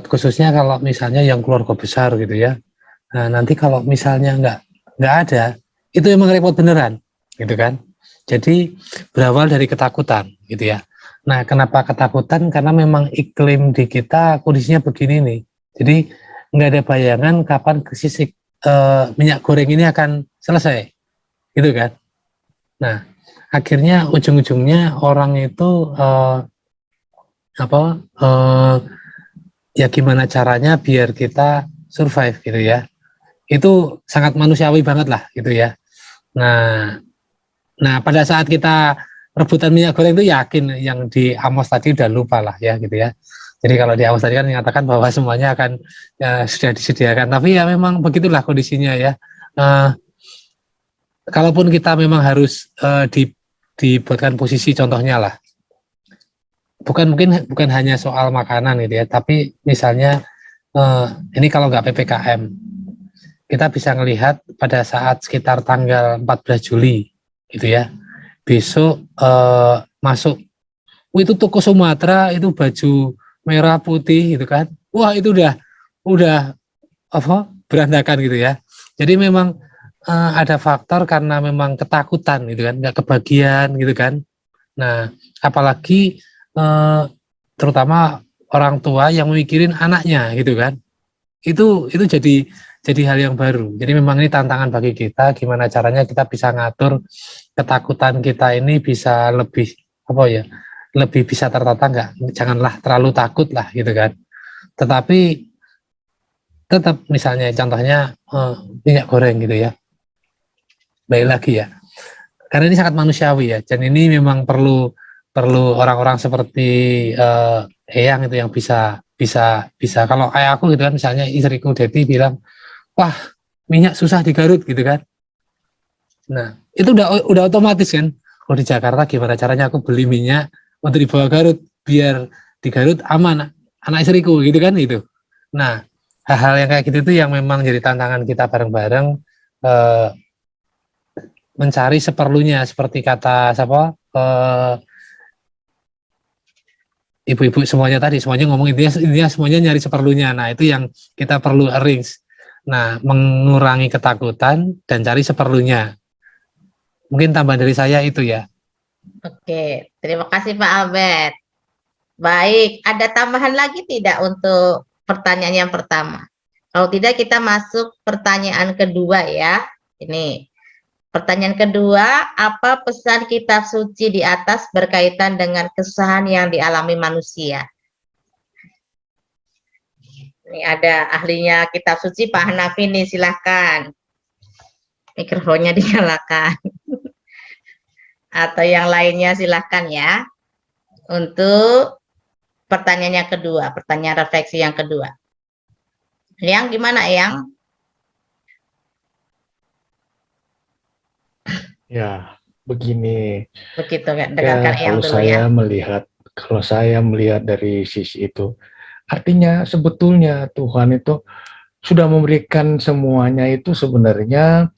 khususnya kalau misalnya yang keluarga besar gitu ya. Nah, nanti kalau misalnya nggak ada, itu emang repot beneran, gitu kan. Jadi berawal dari ketakutan, gitu ya. Nah, kenapa ketakutan? Karena memang iklim di kita kondisinya begini nih. Jadi nggak ada bayangan kapan krisis minyak goreng ini akan selesai, gitu kan? Nah, akhirnya ujung-ujungnya orang itu ya gimana caranya biar kita survive gitu ya. Itu sangat manusiawi banget lah gitu ya. Nah, pada saat kita rebutan minyak goreng itu yakin yang di Amos tadi udah lupa lah ya gitu ya. Jadi kalau di Amos tadi kan mengatakan bahwa semuanya akan sudah disediakan. Tapi ya memang begitulah kondisinya ya. Kalaupun kita memang harus dibuatkan posisi contohnya lah. Bukan hanya soal makanan gitu ya. Tapi misalnya ini kalau nggak PPKM, kita bisa melihat pada saat sekitar tanggal 14 Juli gitu ya. Besok masuk itu toko Sumatera itu baju merah putih gitu kan, wah itu udah berantakan gitu ya. Jadi memang ada faktor karena memang ketakutan gitu kan, nggak kebagian gitu kan. Nah apalagi terutama orang tua yang mikirin anaknya gitu kan, itu jadi hal yang baru. Jadi memang ini tantangan bagi kita, gimana caranya kita bisa ngatur ketakutan kita ini bisa lebih lebih bisa tertata, janganlah terlalu takut lah gitu kan. Tetapi tetap misalnya contohnya minyak goreng gitu ya, baik lagi ya, karena ini sangat manusiawi ya, dan ini memang perlu orang-orang seperti Eyang itu yang bisa kalau kayak aku gitu kan, misalnya istriku Deti bilang, wah minyak susah di Garut gitu kan. Nah itu udah otomatis kan, kalau di Jakarta gimana caranya aku beli minyak untuk dibawa Garut biar di Garut aman anak istriku gitu kan itu. Nah hal-hal yang kayak gitu itu yang memang jadi tantangan kita bareng-bareng, mencari seperlunya, seperti kata ibu-ibu semuanya tadi, semuanya ngomong intinya semuanya nyari seperlunya. Nah itu yang kita perlu arrange. Nah mengurangi ketakutan dan cari seperlunya. Mungkin tambahan dari saya itu ya. Oke, terima kasih Pak Albert. Baik, ada tambahan lagi tidak untuk pertanyaan yang pertama? Kalau tidak kita masuk pertanyaan kedua ya. Ini pertanyaan kedua, apa pesan kitab suci di atas berkaitan dengan kesusahan yang dialami manusia? Ini ada ahlinya kitab suci Pak Hanafi nih, silahkan. Mikrofonnya dinyalakan. Atau yang lainnya silahkan ya. Untuk pertanyaan yang kedua, pertanyaan refleksi yang kedua. Yang gimana Yang? Ya, begini. Begitu, dengarkan Ya, Yang dulu ya. Kalau saya melihat dari sisi itu, artinya sebetulnya Tuhan itu sudah memberikan semuanya itu sebenarnya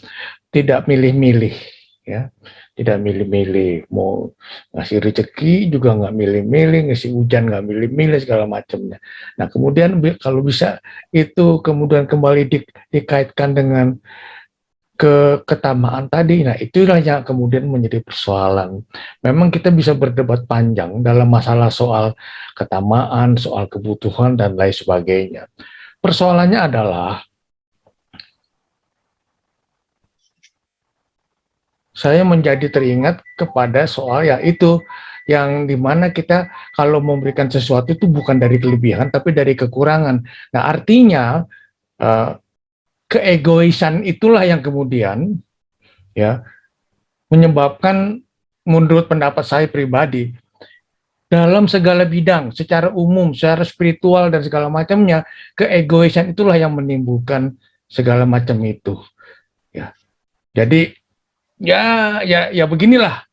tidak milih-milih, ya, tidak milih-milih. Mau ngasih rezeki juga nggak milih-milih, ngasih hujan nggak milih-milih, segala macamnya. Nah, kemudian kalau bisa itu kemudian kembali dikaitkan dengan ketamaan tadi, nah itulah yang kemudian menjadi persoalan. Memang kita bisa berdebat panjang dalam masalah soal ketamaan, soal kebutuhan, dan lain sebagainya. Persoalannya adalah, saya menjadi teringat kepada soal yaitu yang dimana kita kalau memberikan sesuatu itu bukan dari kelebihan, tapi dari kekurangan. Nah artinya, keegoisan itulah yang kemudian ya menyebabkan, menurut pendapat saya pribadi, dalam segala bidang, secara umum, secara spiritual dan segala macamnya, keegoisan itulah yang menimbulkan segala macam itu. Ya, jadi ya beginilah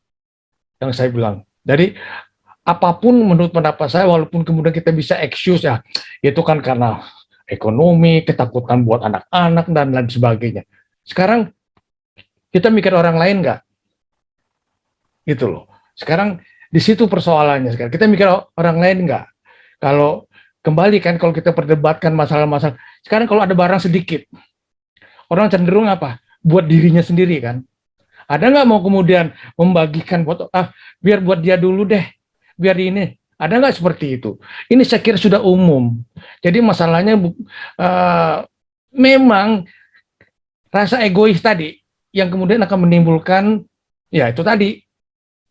yang saya bilang. Jadi apapun menurut pendapat saya, walaupun kemudian kita bisa excuse ya, itu kan karena ekonomi, ketakutan buat anak-anak, dan lain sebagainya. Sekarang kita mikir orang lain nggak? Gitu loh. Sekarang di situ persoalannya. Sekarang kita mikir orang lain nggak? Kalau kembali kan, kalau kita perdebatkan masalah-masalah, sekarang kalau ada barang sedikit, orang cenderung apa? Buat dirinya sendiri kan? Ada nggak mau kemudian membagikan buat biar buat dia dulu deh, biar ini. Ada nggak seperti itu? Ini saya kira sudah umum. Jadi masalahnya memang rasa egois tadi yang kemudian akan menimbulkan, ya itu tadi,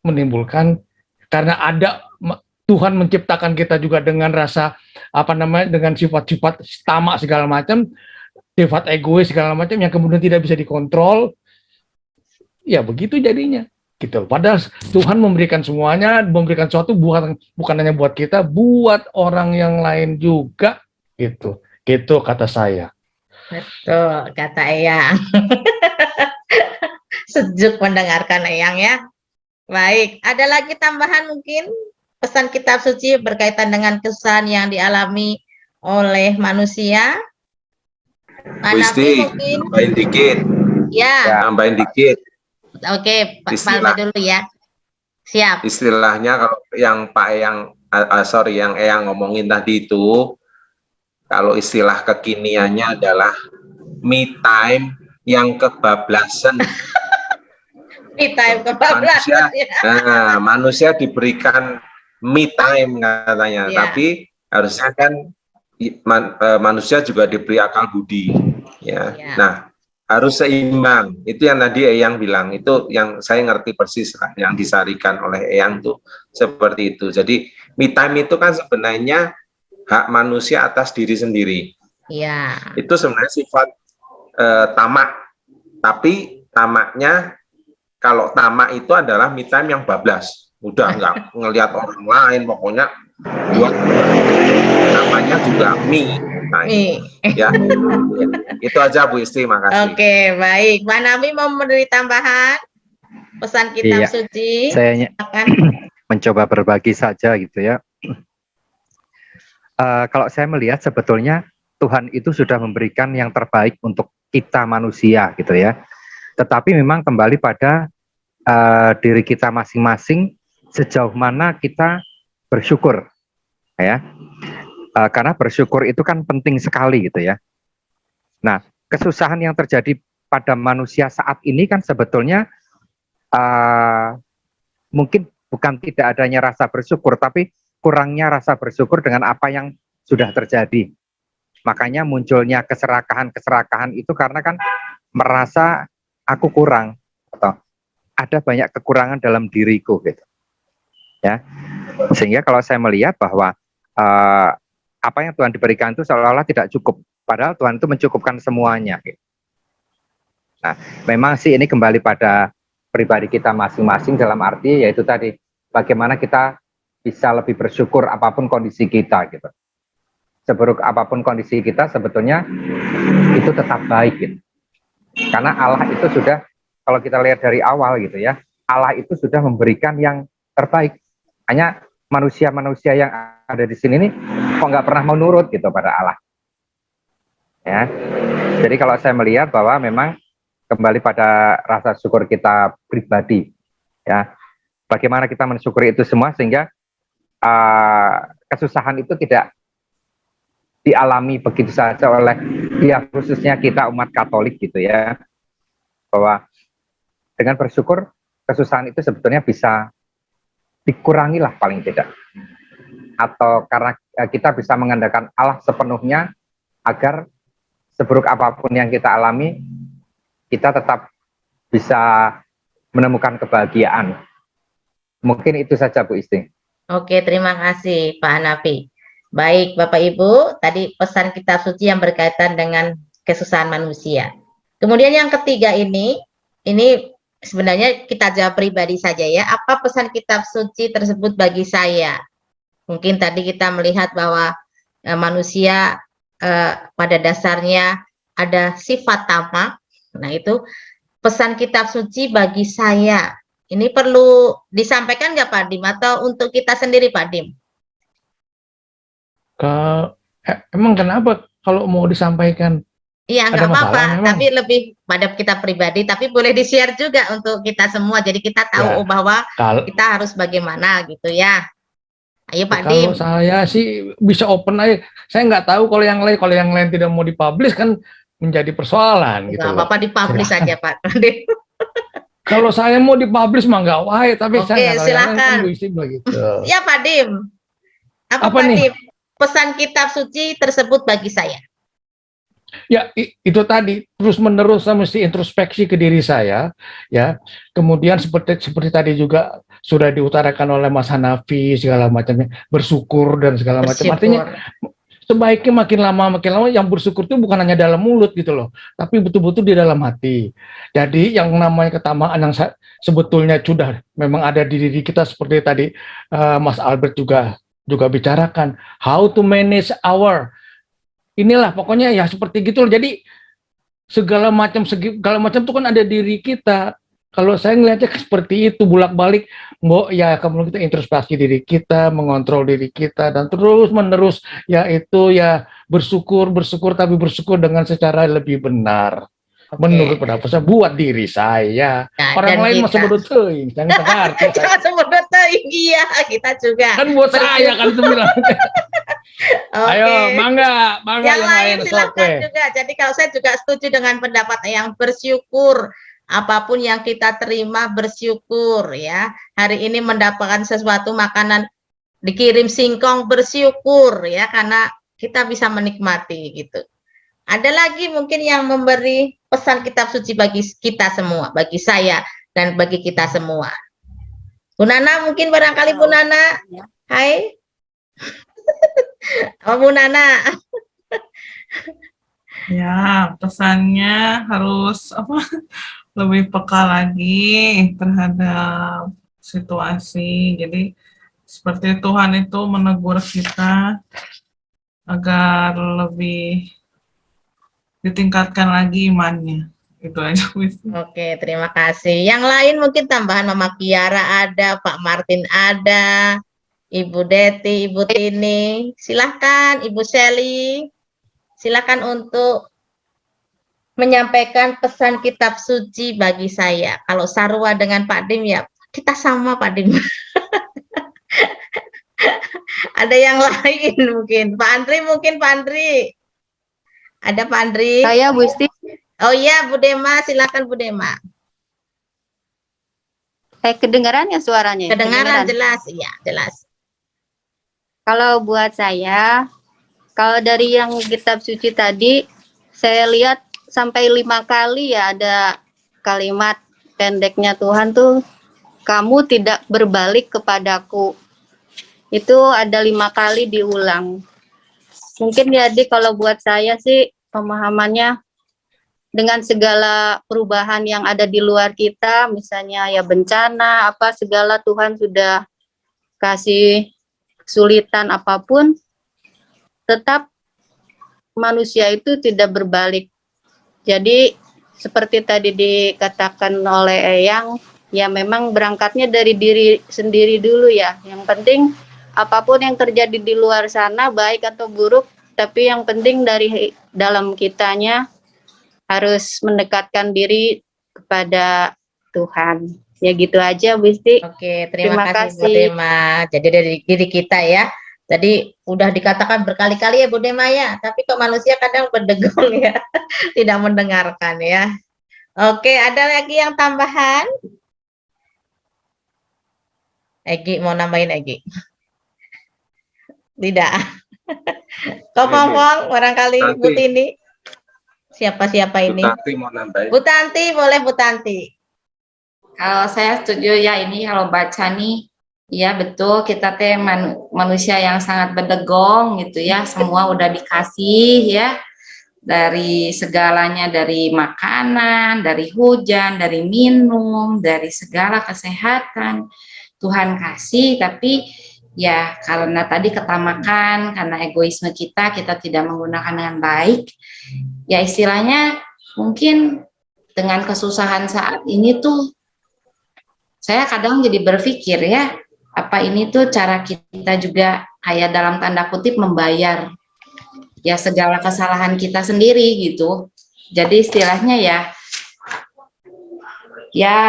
menimbulkan karena ada Tuhan menciptakan kita juga dengan rasa dengan sifat-sifat tamak segala macam, sifat egois segala macam yang kemudian tidak bisa dikontrol. Ya begitu jadinya. Gitu. Padahal Tuhan memberikan semuanya, memberikan sesuatu bukan hanya buat kita, buat orang yang lain juga. Gitu. Gitu kata saya. Betul, kata Eyang. Sejuk mendengarkan Eyang ya. Baik, ada lagi tambahan mungkin pesan kitab suci berkaitan dengan kesan yang dialami oleh manusia? Wisti, mungkin? tambahin dikit. Ya. Tambahin dikit. Oke, Pak Palma dulu ya. Siap. Istilahnya kalau yang Pak Eyang, yang Eyang ngomongin tadi itu, kalau istilah kekiniannya adalah me time yang kebablasan. Me time kebablasan. Manusia diberikan me time katanya, tapi harusnya kan manusia juga diberi akal budi. Ya. Nah, harus seimbang. Itu yang tadi Eyang bilang, itu yang saya ngerti persis yang disarikan oleh Eyang tuh seperti itu. Jadi me time itu kan sebenarnya hak manusia atas diri sendiri. Iya. Itu sebenarnya sifat tamak. Tapi tamaknya, kalau tamak itu adalah me time yang bablas. Udah nggak ngelihat orang lain, pokoknya buat namanya juga me. Nah, ya, itu aja Bu Isti, makasih. Oke, baik. Mbak Nami mau memberi tambahan pesan kitab suci? Saya mencoba berbagi saja gitu ya. Kalau saya melihat sebetulnya Tuhan itu sudah memberikan yang terbaik untuk kita manusia gitu ya. Tetapi memang kembali pada diri kita masing-masing sejauh mana kita bersyukur ya. Karena bersyukur itu kan penting sekali gitu ya. Nah, kesusahan yang terjadi pada manusia saat ini kan sebetulnya mungkin bukan tidak adanya rasa bersyukur, tapi kurangnya rasa bersyukur dengan apa yang sudah terjadi. Makanya munculnya keserakahan itu karena kan merasa aku kurang atau ada banyak kekurangan dalam diriku gitu. Ya. Sehingga kalau saya melihat bahwa apa yang Tuhan diberikan itu seolah-olah tidak cukup, padahal Tuhan itu mencukupkan semuanya. Gitu. Nah, memang sih ini kembali pada pribadi kita masing-masing dalam arti yaitu tadi bagaimana kita bisa lebih bersyukur apapun kondisi kita gitu. Seburuk apapun kondisi kita sebetulnya itu tetap baik gitu. Karena Allah itu sudah, kalau kita lihat dari awal gitu ya, Allah itu sudah memberikan yang terbaik. Hanya manusia-manusia yang ada di sini nih kok nggak pernah menurut gitu pada Allah. Ya. Jadi kalau saya melihat bahwa memang kembali pada rasa syukur kita pribadi, ya. Bagaimana kita mensyukuri itu semua sehingga kesusahan itu tidak dialami begitu saja oleh ya khususnya kita umat Katolik gitu ya. Bahwa dengan bersyukur kesusahan itu sebetulnya bisa dikurangi lah paling tidak. Atau karena kita bisa mengandalkan Allah sepenuhnya agar seburuk apapun yang kita alami, kita tetap bisa menemukan kebahagiaan. Mungkin itu saja Bu Isti. Oke, terima kasih Pak Hanafi. Baik Bapak Ibu, tadi pesan kitab suci yang berkaitan dengan kesusahan manusia. Kemudian yang ketiga ini sebenarnya kita jawab pribadi saja ya. Apa pesan kitab suci tersebut bagi saya? Mungkin tadi kita melihat bahwa manusia pada dasarnya ada sifat tamak. Nah itu pesan kitab suci bagi saya. Ini perlu disampaikan nggak Pak Dim? Atau untuk kita sendiri Pak Dim? Emang kenapa kalau mau disampaikan? Iya nggak apa-apa, tapi lebih pada kita pribadi, tapi boleh di-share juga untuk kita semua. Jadi kita tahu bahwa kita harus bagaimana gitu ya. Ayo Pak Dim. Kalau saya sih bisa open aja. Saya nggak tahu kalau yang lain tidak mau dipublish kan menjadi persoalan gitu. Nggak apa-apa dipublish saja Pak Dim. Kalau saya mau dipublish mah nggak wae, tapi Oke, saya nggak tahu yang lain kan silakan. Bu Isti begitu. Ya Pak Dim. Apa Apa Pak nih? Dim? Pesan kitab suci tersebut bagi saya. Ya, itu tadi terus-menerus saya mesti introspeksi ke diri saya, ya. Kemudian seperti tadi juga sudah diutarakan oleh Mas Hanafi segala macamnya, bersyukur dan segala macam. Artinya sebaiknya makin lama yang bersyukur itu bukan hanya dalam mulut gitu loh, tapi betul-betul di dalam hati. Jadi yang namanya ketamaan yang sebetulnya sudah memang ada di diri kita seperti tadi Mas Albert juga bicarakan, how to manage our, inilah pokoknya ya seperti gitu loh. Jadi segala macam itu kan ada diri kita. Kalau saya ngelihatnya seperti itu, bolak-balik, ya kemudian kita introspeksi diri kita, mengontrol diri kita, dan terus menerus yaitu ya bersyukur tapi bersyukur dengan secara lebih benar. Menurut pendapat saya, buat diri saya. Orang lain masih bodoh teuing, jangan ngerti. Masih bodoh teuing, iya, kita juga. Kan buat saya kan itu bilang. Ayo, mangga yang lain silakan juga. Jadi kalau saya juga setuju dengan pendapat yang bersyukur. Apapun yang kita terima bersyukur ya. Hari ini mendapatkan sesuatu makanan dikirim singkong bersyukur ya, karena kita bisa menikmati gitu. Ada lagi mungkin yang memberi pesan kitab suci bagi kita semua, bagi saya dan bagi kita semua. Bu Nana mungkin barangkali Bu Nana. Hai. Oh, Bu Nana. Ya, pesannya harus lebih peka lagi terhadap situasi. Jadi seperti Tuhan itu menegur kita agar lebih ditingkatkan lagi imannya. Itu aja. Oke, terima kasih. Yang lain mungkin tambahan Mama Kiara ada, Pak Martin ada, Ibu Deti, Ibu Tini. Silahkan Ibu Shelly. Silakan untuk menyampaikan pesan kitab suci bagi saya. Kalau Sarwa dengan Pak Dim ya kita sama Pak Dim. Ada yang lain mungkin. Pak Andri mungkin, Pak Andri. Ada Pak Andri? Saya Bu Isti. Oh iya, Bu Dema, silakan Bu Dema. Kedengaran ya suaranya? Kedengaran jelas, iya jelas. Kalau buat saya, kalau dari yang kitab suci tadi, saya lihat sampai 5 kali ya ada kalimat pendeknya Tuhan tuh, kamu tidak berbalik kepadaku. Itu ada 5 kali diulang. Mungkin jadi kalau buat saya sih pemahamannya dengan segala perubahan yang ada di luar kita, misalnya ya bencana, apa segala Tuhan sudah kasih kesulitan apapun, tetap manusia itu tidak berbalik. Jadi seperti tadi dikatakan oleh Eyang, ya memang berangkatnya dari diri sendiri dulu ya. Yang penting apapun yang terjadi di luar sana, baik atau buruk, tapi yang penting dari dalam kitanya harus mendekatkan diri kepada Tuhan. Ya gitu aja Bu Isti. Oke, terima kasih Bu Dema. Jadi dari diri kita ya. Jadi udah dikatakan berkali-kali ya Bu Dema ya, tapi kok manusia kadang berdegong ya, tidak mendengarkan ya. Oke, ada lagi yang tambahan? Egi, mau nambahin Egi? Tidak. Kok Pongpong, barangkali Bu Tini? Siapa-siapa ini? Bu Tanti mau nambahin. Bu Tanti, boleh Bu Tanti. Kalau saya setuju ya, ini kalau baca nih, ya betul, kita teh manusia yang sangat berdegong gitu ya, semua udah dikasih ya, dari segalanya, dari makanan, dari hujan, dari minum, dari segala kesehatan, Tuhan kasih, tapi ya karena tadi ketamakan, karena egoisme kita tidak menggunakan dengan baik, ya istilahnya mungkin dengan kesusahan saat ini tuh, saya kadang jadi berpikir ya, apa ini tuh cara kita juga kayak dalam tanda kutip membayar ya segala kesalahan kita sendiri gitu. Jadi istilahnya ya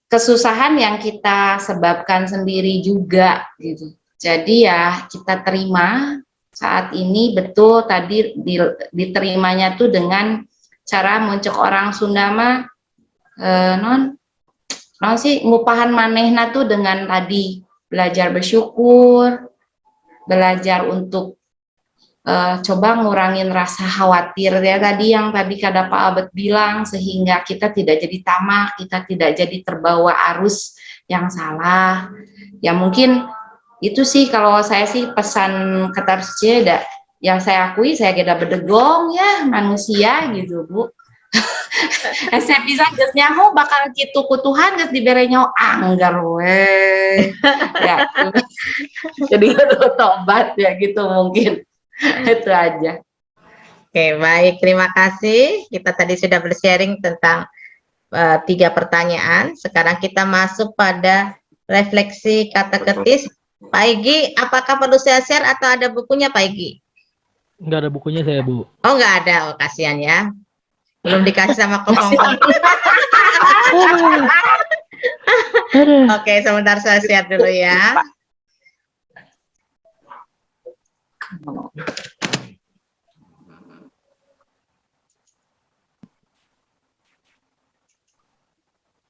kesusahan yang kita sebabkan sendiri juga gitu. Jadi ya kita terima saat ini, betul tadi diterimanya tuh dengan cara muncul orang Sunda mah naon sih ngupahan manehna tuh dengan tadi belajar bersyukur, belajar untuk coba ngurangin rasa khawatir ya tadi yang tadi kada Pak Abed bilang, sehingga kita tidak jadi tamak, kita tidak jadi terbawa arus yang salah. Ya mungkin itu sih kalau saya sih pesan kata suci ada yang saya akui, saya geda bedegong ya manusia gitu Bu. Saya bisa geus nyaho bakal gitu ku Tuhan geus dibere nyaho anggar we. Ya. Jadi kudu tobat ya gitu mungkin. Itu aja. Oke, baik. Terima kasih. Kita tadi sudah bersharing tentang 3 pertanyaan. Sekarang kita masuk pada refleksi kateketis. Pak Igi, apakah perlu saya share atau ada bukunya Pak Igi? Enggak ada bukunya saya, Bu. Oh, nggak ada. Oh, kasihan ya. Belum dikasih sama Kokong. Oke, sebentar saya share dulu ya.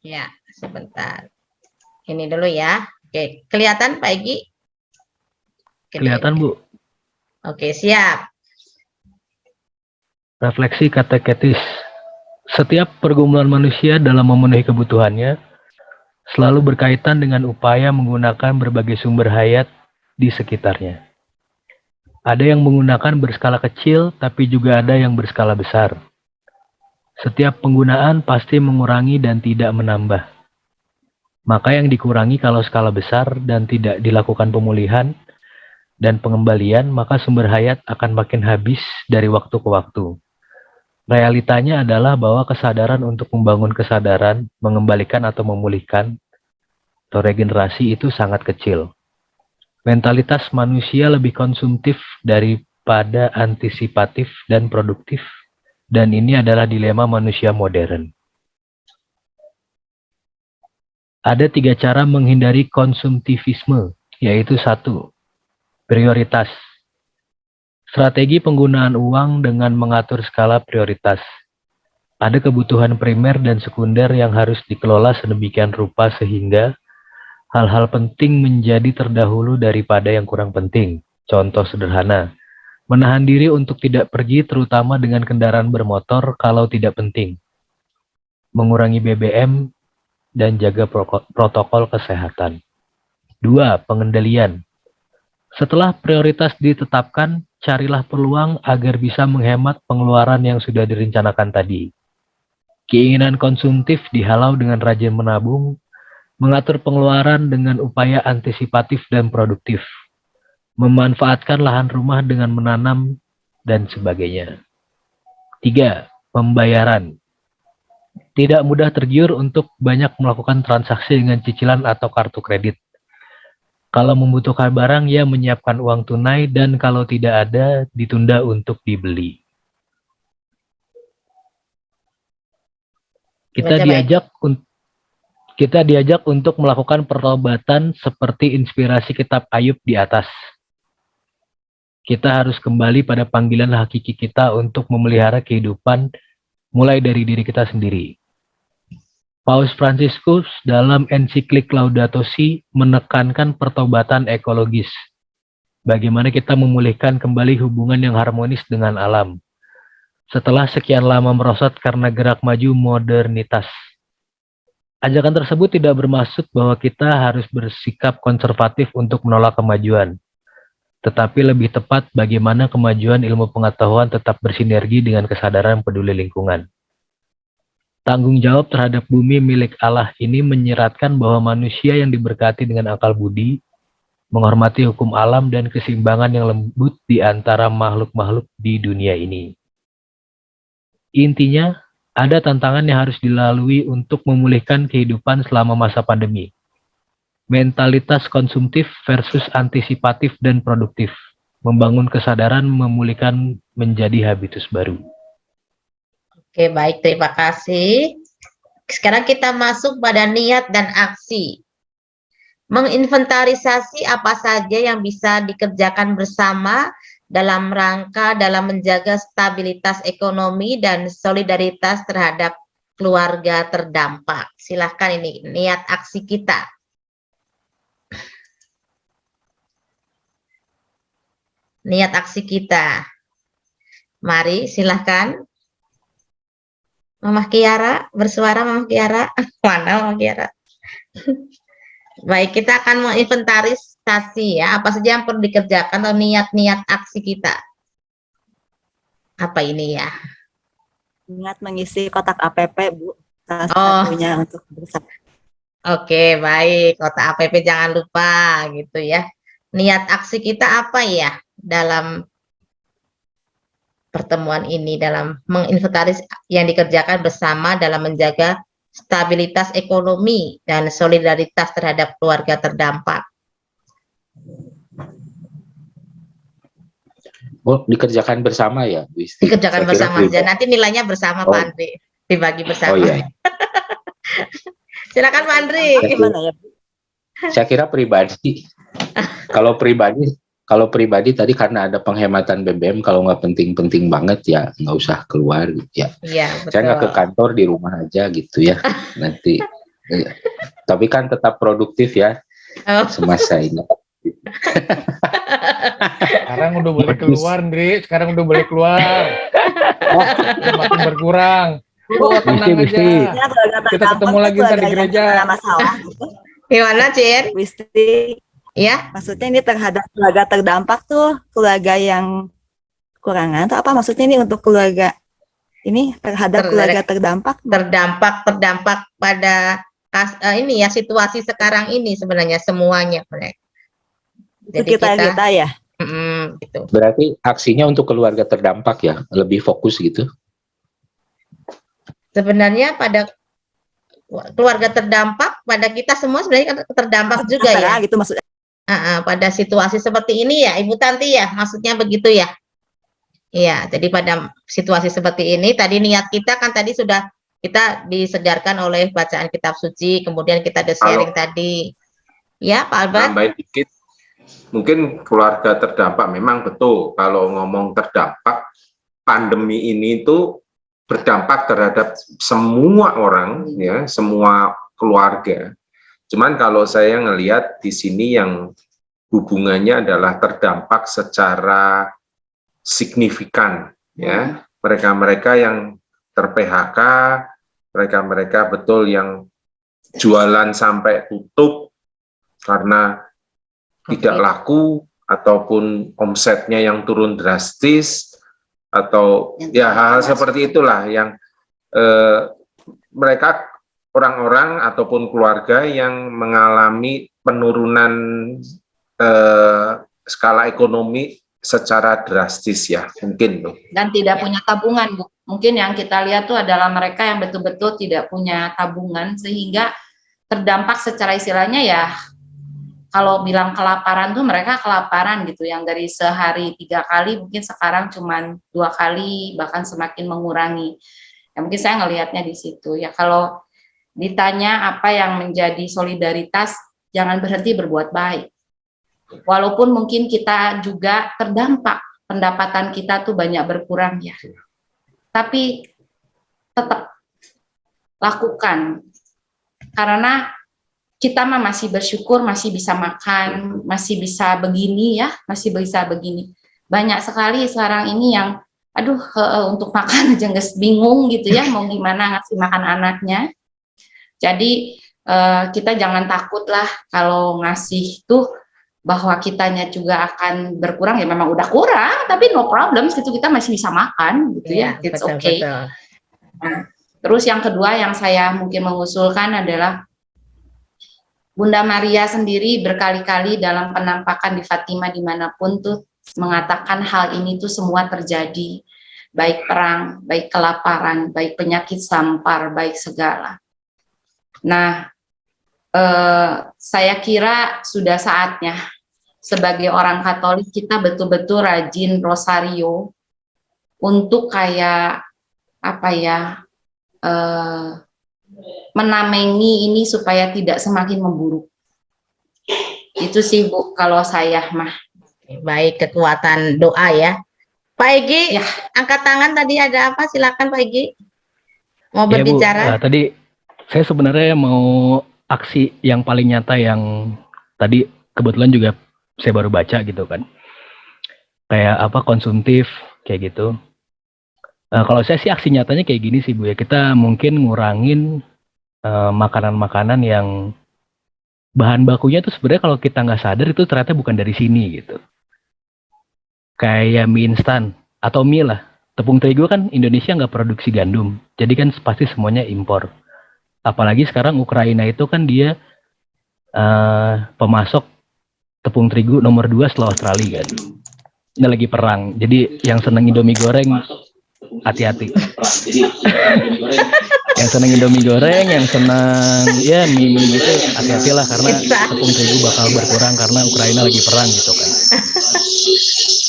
Ya, sebentar. Ini dulu ya. Oke, kelihatan Pak Egi? Kelihatan, Bu. Oke, siap. Refleksi kateketis. Setiap pergumulan manusia dalam memenuhi kebutuhannya selalu berkaitan dengan upaya menggunakan berbagai sumber hayat di sekitarnya. Ada yang menggunakan berskala kecil, tapi juga ada yang berskala besar. Setiap penggunaan pasti mengurangi dan tidak menambah. Maka yang dikurangi kalau skala besar dan tidak dilakukan pemulihan dan pengembalian, maka sumber hayat akan makin habis dari waktu ke waktu. Realitanya adalah bahwa kesadaran untuk membangun kesadaran, mengembalikan atau memulihkan, atau regenerasi itu sangat kecil. Mentalitas manusia lebih konsumtif daripada antisipatif dan produktif, dan ini adalah dilema manusia modern. Ada 3 cara menghindari konsumtivisme, yaitu 1. Prioritas. Strategi penggunaan uang dengan mengatur skala prioritas. Ada kebutuhan primer dan sekunder yang harus dikelola sedemikian rupa sehingga hal-hal penting menjadi terdahulu daripada yang kurang penting. Contoh sederhana, menahan diri untuk tidak pergi terutama dengan kendaraan bermotor kalau tidak penting. Mengurangi BBM dan jaga protokol kesehatan. 2. Pengendalian. Setelah prioritas ditetapkan, carilah peluang agar bisa menghemat pengeluaran yang sudah direncanakan tadi. Keinginan konsumtif dihalau dengan rajin menabung, mengatur pengeluaran dengan upaya antisipatif dan produktif, memanfaatkan lahan rumah dengan menanam, dan sebagainya. 3. Pembayaran. Tidak mudah tergiur untuk banyak melakukan transaksi dengan cicilan atau kartu kredit. Kalau membutuhkan barang, ia menyiapkan uang tunai, dan kalau tidak ada, ditunda untuk dibeli. Kita diajak untuk melakukan pertobatan seperti inspirasi kitab Ayub di atas. Kita harus kembali pada panggilan hakiki kita untuk memelihara kehidupan mulai dari diri kita sendiri. Paus Fransiskus dalam ensiklik Laudato Si menekankan pertobatan ekologis. Bagaimana kita memulihkan kembali hubungan yang harmonis dengan alam. Setelah sekian lama merosot karena gerak maju modernitas. Ajakan tersebut tidak bermaksud bahwa kita harus bersikap konservatif untuk menolak kemajuan. Tetapi lebih tepat bagaimana kemajuan ilmu pengetahuan tetap bersinergi dengan kesadaran peduli lingkungan. Tanggung jawab terhadap bumi milik Allah ini menyeratkan bahwa manusia yang diberkati dengan akal budi, menghormati hukum alam dan keseimbangan yang lembut di antara makhluk-makhluk di dunia ini. Intinya, ada tantangan yang harus dilalui untuk memulihkan kehidupan selama masa pandemi. Mentalitas konsumtif versus antisipatif dan produktif. Membangun kesadaran memulihkan menjadi habitus baru. Oke, baik. Terima kasih. Sekarang kita masuk pada niat dan aksi. Menginventarisasi apa saja yang bisa dikerjakan bersama dalam rangka menjaga stabilitas ekonomi dan solidaritas terhadap keluarga terdampak. Silahkan ini niat aksi kita. Niat aksi kita. Mari silahkan. Mama Kiara, bersuara Mama Kiara. Mana Mama Kiara? Baik, kita akan menginventarisasi ya, apa saja yang perlu dikerjakan atau niat-niat aksi kita. Apa ini ya? Ingat mengisi kotak APP, Bu. Salah satunya untuk bersama. Oke, baik. Kotak APP jangan lupa gitu ya. Niat aksi kita apa ya dalam pertemuan ini, dalam menginventaris yang dikerjakan bersama dalam menjaga stabilitas ekonomi dan solidaritas terhadap keluarga terdampak. Oh, dikerjakan bersama ya, Bu Isti? Dikerjakan bersama saja. Nanti nilainya bersama Pak Andri, dibagi bersama. Oh iya. Silakan Pak Andri. Saya kira pribadi. Kalau pribadi tadi karena ada penghematan BBM, kalau nggak penting-penting banget ya nggak usah keluar gitu ya. Iya, betul. Saya nggak ke kantor, di rumah aja gitu ya. Nanti. Tapi kan tetap produktif ya semasa ini. Sekarang udah boleh keluar, Ndri. Sekarang udah boleh keluar. Makin berkurang. Tenang aja. Kita ketemu lagi ntar di gereja. Masalah gitu. Gimana, Cin? Wisti. Ya. Maksudnya ini terhadap keluarga terdampak tuh keluarga yang kurangan atau apa maksudnya ini untuk keluarga ini terhadap keluarga terdampak? Terdampak pada ini ya situasi sekarang ini sebenarnya semuanya. Jadi kita ya. Gitu. Berarti aksinya untuk keluarga terdampak ya, lebih fokus gitu. Sebenarnya pada keluarga terdampak, pada kita semua sebenarnya terdampak juga ya. Gitu maksudnya. Pada situasi seperti ini ya, Ibu Tanti ya, maksudnya begitu ya. Iya, jadi pada situasi seperti ini, tadi niat kita kan tadi sudah kita disegarkan oleh bacaan kitab suci, kemudian kita ada sharing tadi. Ya, Pak Albert. Tambahin dikit. Mungkin keluarga terdampak memang betul. Kalau ngomong terdampak, pandemi ini itu berdampak terhadap semua orang, ya, semua keluarga. Cuman kalau saya ngelihat di sini yang hubungannya adalah terdampak secara signifikan, ya, mereka-mereka yang ter-PHK, mereka-mereka betul yang jualan sampai tutup karena tidak laku ataupun omsetnya yang turun drastis atau ya hal-hal seperti itulah yang mereka orang-orang ataupun keluarga yang mengalami penurunan skala ekonomi secara drastis ya mungkin tuh. Dan tidak punya tabungan, Bu. Mungkin yang kita lihat tuh adalah mereka yang betul-betul tidak punya tabungan sehingga terdampak secara istilahnya ya kalau bilang kelaparan tuh mereka kelaparan gitu, yang dari sehari 3 kali mungkin sekarang cuman 2 kali bahkan semakin mengurangi. Ya mungkin saya ngelihatnya di situ ya. Kalau ditanya apa yang menjadi solidaritas, jangan berhenti berbuat baik. Walaupun mungkin kita juga terdampak, pendapatan kita tuh banyak berkurang ya. Tapi tetap lakukan. Karena kita mah masih bersyukur, masih bisa makan, masih bisa begini ya, masih bisa begini. Banyak sekali sekarang ini yang, aduh untuk makan aja nggak bingung gitu ya, mau gimana ngasih makan anaknya. Jadi kita jangan takut lah kalau ngasih tuh bahwa kitanya juga akan berkurang, ya memang udah kurang, tapi no problem, itu kita masih bisa makan gitu ya, it's okay. Nah, terus yang kedua yang saya mungkin mengusulkan adalah Bunda Maria sendiri berkali-kali dalam penampakan di Fatima dimanapun tuh mengatakan hal ini tuh semua terjadi, baik perang, baik kelaparan, baik penyakit sampar, baik segala. Nah, saya kira sudah saatnya sebagai orang Katolik kita betul-betul rajin rosario untuk kayak apa ya, menamengi ini supaya tidak semakin memburuk. Itu sih Bu, kalau saya mah. Baik, kekuatan doa ya. Pak Egi, ya. Angkat tangan tadi ada apa? Silakan Pak Egi. Mau Ya Bu, berbicara? tadi saya sebenarnya mau aksi yang paling nyata yang tadi kebetulan juga saya baru baca gitu kan. Kayak apa konsumtif kayak gitu. Kalau saya sih aksi nyatanya kayak gini sih Bu ya. Kita mungkin ngurangin makanan-makanan yang bahan bakunya tuh sebenarnya kalau kita nggak sadar itu ternyata bukan dari sini gitu. Kayak mie instan atau mie lah. Tepung terigu kan Indonesia nggak produksi gandum, jadi kan pasti semuanya impor. Apalagi sekarang Ukraina itu kan dia pemasok tepung terigu nomor 2 setelah Australia kan. Ini lagi perang, jadi yang seneng Indomie goreng hati-hati. Yang seneng Indomie goreng, yang seneng ya mie itu hati-hatilah karena tepung terigu bakal berkurang karena Ukraina lagi perang gitu kan.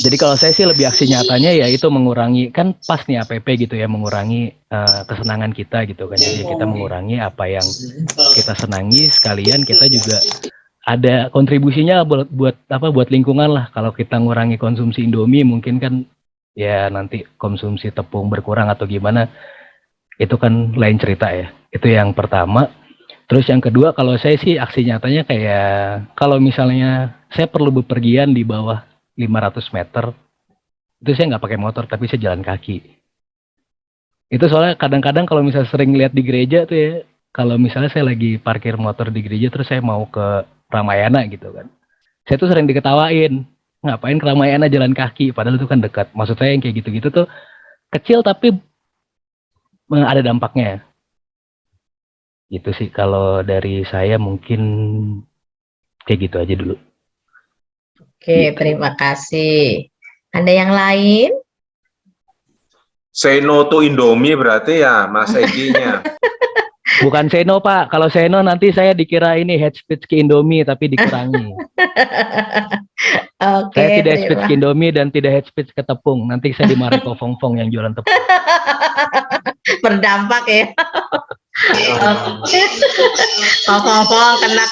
Jadi kalau saya sih lebih aksi nyatanya ya itu mengurangi, kan pas nih APP gitu ya, mengurangi kesenangan kita gitu kan. Jadi kita mengurangi apa yang kita senangi, sekalian kita juga ada kontribusinya buat lingkungan lah. Kalau kita ngurangi konsumsi Indomie mungkin kan ya nanti konsumsi tepung berkurang atau gimana, itu kan lain cerita ya. Itu yang pertama. Terus yang kedua, kalau saya sih aksi nyatanya kayak kalau misalnya saya perlu bepergian di bawah 500 meter, itu saya nggak pakai motor tapi saya jalan kaki. Itu soalnya kadang-kadang kalau misalnya sering lihat di gereja tuh ya, kalau misalnya saya lagi parkir motor di gereja terus saya mau ke Ramayana gitu kan, saya tuh sering diketawain, ngapain ke Ramayana jalan kaki, padahal itu kan dekat. Maksud saya yang kayak gitu-gitu tuh kecil tapi ada dampaknya. Gitu sih kalau dari saya, mungkin kayak gitu aja dulu. Oke, terima kasih. Ada yang lain? Say no to Indomie berarti ya Mas Egi-nya. Bukan seno Pak, kalau seno nanti saya dikira ini head speech ke Indomie tapi dikurangi. Oke, Saya tidak head speech terima. ke Indomie dan tidak head speech ke tepung. Nanti saya dimarahi Ko Fong Fong yang jualan tepung. Berdampak ya. Kok kena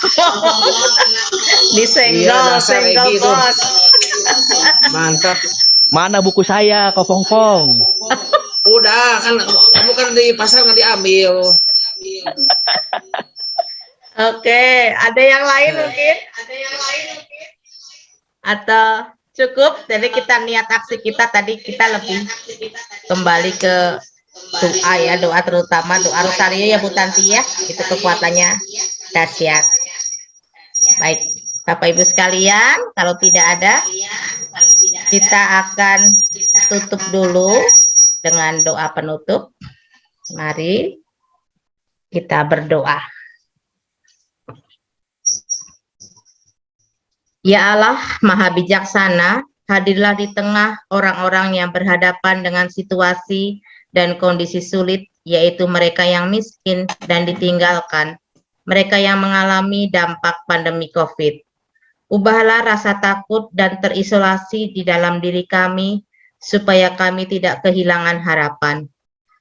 disenggol, senggol bos. Mantap. Mana buku saya, Ko Fong Fong? Udah kan kamu kan di pasar nggak diambil. Oke, ada yang lain mungkin? Atau cukup? Jadi kita niat aksi kita tadi, kita lebih kembali ke doa ya, doa terutama doa rosario ya Bu Tanti ya, itu kekuatannya dahsyat. Baik, Bapak Ibu sekalian, kalau tidak ada, kita akan tutup dulu dengan doa penutup. Mari kita berdoa. Ya Allah, Maha Bijaksana, hadirlah di tengah orang-orang yang berhadapan dengan situasi dan kondisi sulit, yaitu mereka yang miskin dan ditinggalkan, mereka yang mengalami dampak pandemi COVID. Ubahlah rasa takut dan terisolasi di dalam diri kami, supaya kami tidak kehilangan harapan.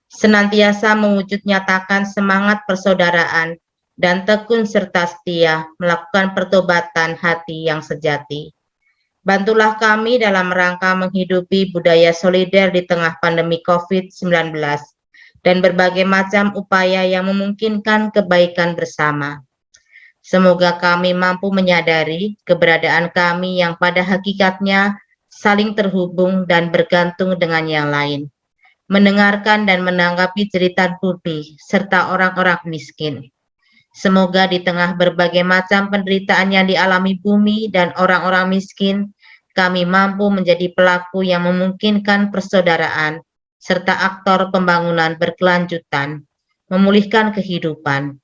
Senantiasa mewujud nyatakan semangat persaudaraan dan tekun serta setia melakukan pertobatan hati yang sejati. Bantulah kami dalam rangka menghidupi budaya solider di tengah pandemi COVID-19 dan berbagai macam upaya yang memungkinkan kebaikan bersama. Semoga kami mampu menyadari keberadaan kami yang pada hakikatnya saling terhubung dan bergantung dengan yang lain, mendengarkan dan menanggapi cerita budi serta orang-orang miskin. Semoga di tengah berbagai macam penderitaan yang dialami bumi dan orang-orang miskin, kami mampu menjadi pelaku yang memungkinkan persaudaraan serta aktor pembangunan berkelanjutan, memulihkan kehidupan.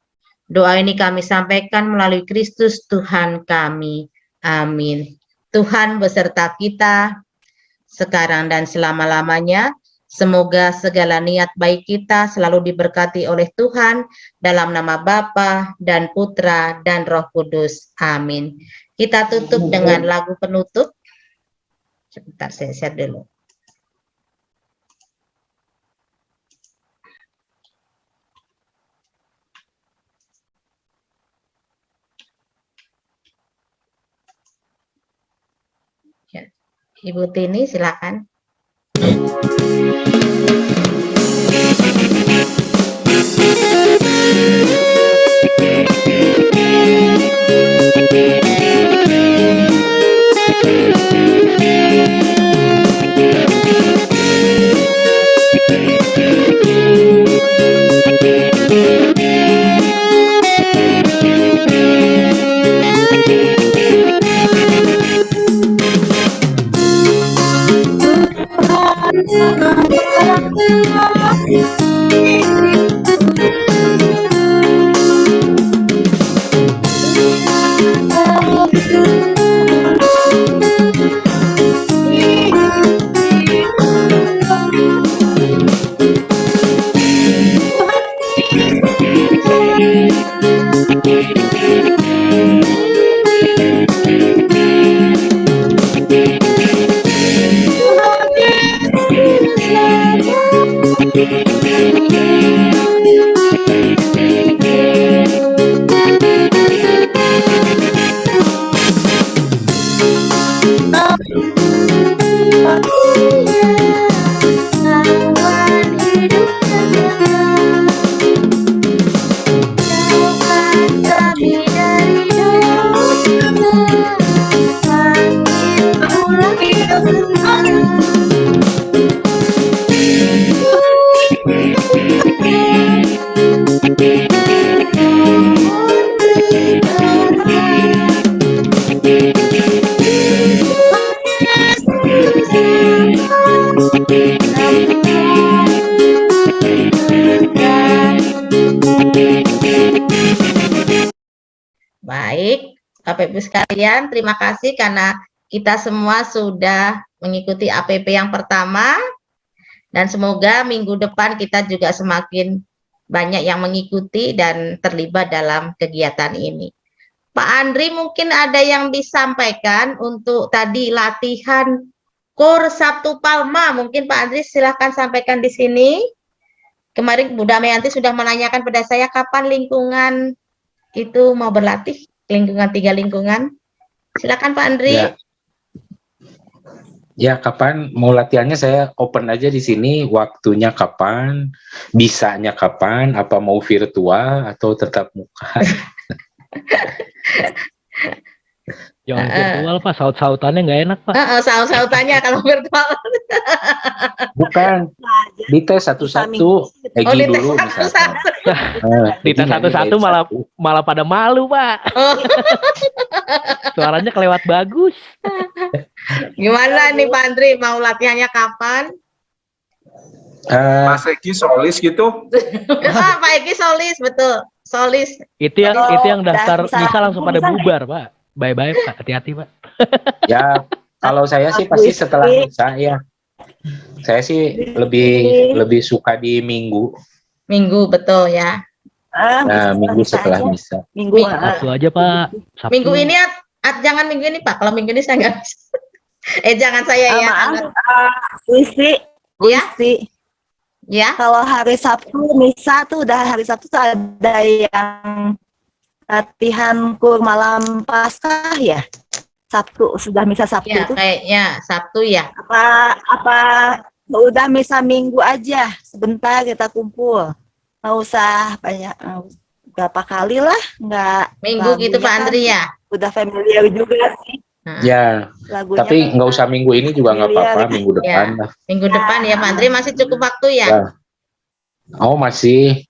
Doa ini kami sampaikan melalui Kristus Tuhan kami. Amin. Tuhan beserta kita sekarang dan selama-lamanya. Semoga segala niat baik kita selalu diberkati oleh Tuhan dalam nama Bapa dan Putra dan Roh Kudus. Amin. Kita tutup dengan lagu penutup. Sebentar, saya share dulu. Ibu Tini, silakan. Baik, Bapak Ibu sekalian, terima kasih karena kita semua sudah mengikuti APP yang pertama, dan semoga minggu depan kita juga semakin banyak yang mengikuti dan terlibat dalam kegiatan ini. Pak Andri mungkin ada yang disampaikan untuk tadi latihan KUR Sabtu Palma. Mungkin Pak Andri silahkan sampaikan di sini. Kemarin Bu Damayanti sudah menanyakan pada saya kapan lingkungan itu mau berlatih, lingkungan 3 lingkungan. Silakan Pak Andri. Ya, kapan mau latihannya saya open aja di sini, waktunya kapan, bisanya kapan, apa mau virtual atau tetap muka. Jangan virtual Pak, saut-sautannya nggak enak Pak. Saut-sautannya kalau virtual. Bukan, dites satu-satu, Egi dulu misalkan. Dites satu-satu malah pada malu Pak. Suaranya kelewat bagus. Gimana nih Pak Andri, mau latihannya kapan? Mas Egi solis gitu? Pak Egi solis, betul. Solis. Itu yang daftar bisa langsung pada bubar Pak. Bye-bye Pak, hati-hati Pak. Ya, kalau saya sih pasti setelah misa ya. Saya sih lebih suka di minggu. Minggu, betul ya. Nah, minggu setelah misa. Sabtu aja Pak. Sabtu. Minggu ini jangan minggu ini Pak. Kalau minggu ini saya nggak bisa. Jangan saya ya. Puisi. Ya. Kalau hari Sabtu misa tuh udah hari Sabtu tuh ada yang latihan KUR malam Paskah ya. Sabtu sudah misa Sabtu ya, itu. Kayaknya Sabtu ya. Apa udah misa Minggu aja sebentar kita kumpul. Nggak usah banyak, berapa kali lah nggak. Minggu gitu Pak Andri ya. Udah familiar juga sih. Ya, lagunya tapi nggak usah minggu ini juga nggak apa-apa, minggu depan lah. Minggu depan ya Pak Andri, masih cukup waktu ya? Oh masih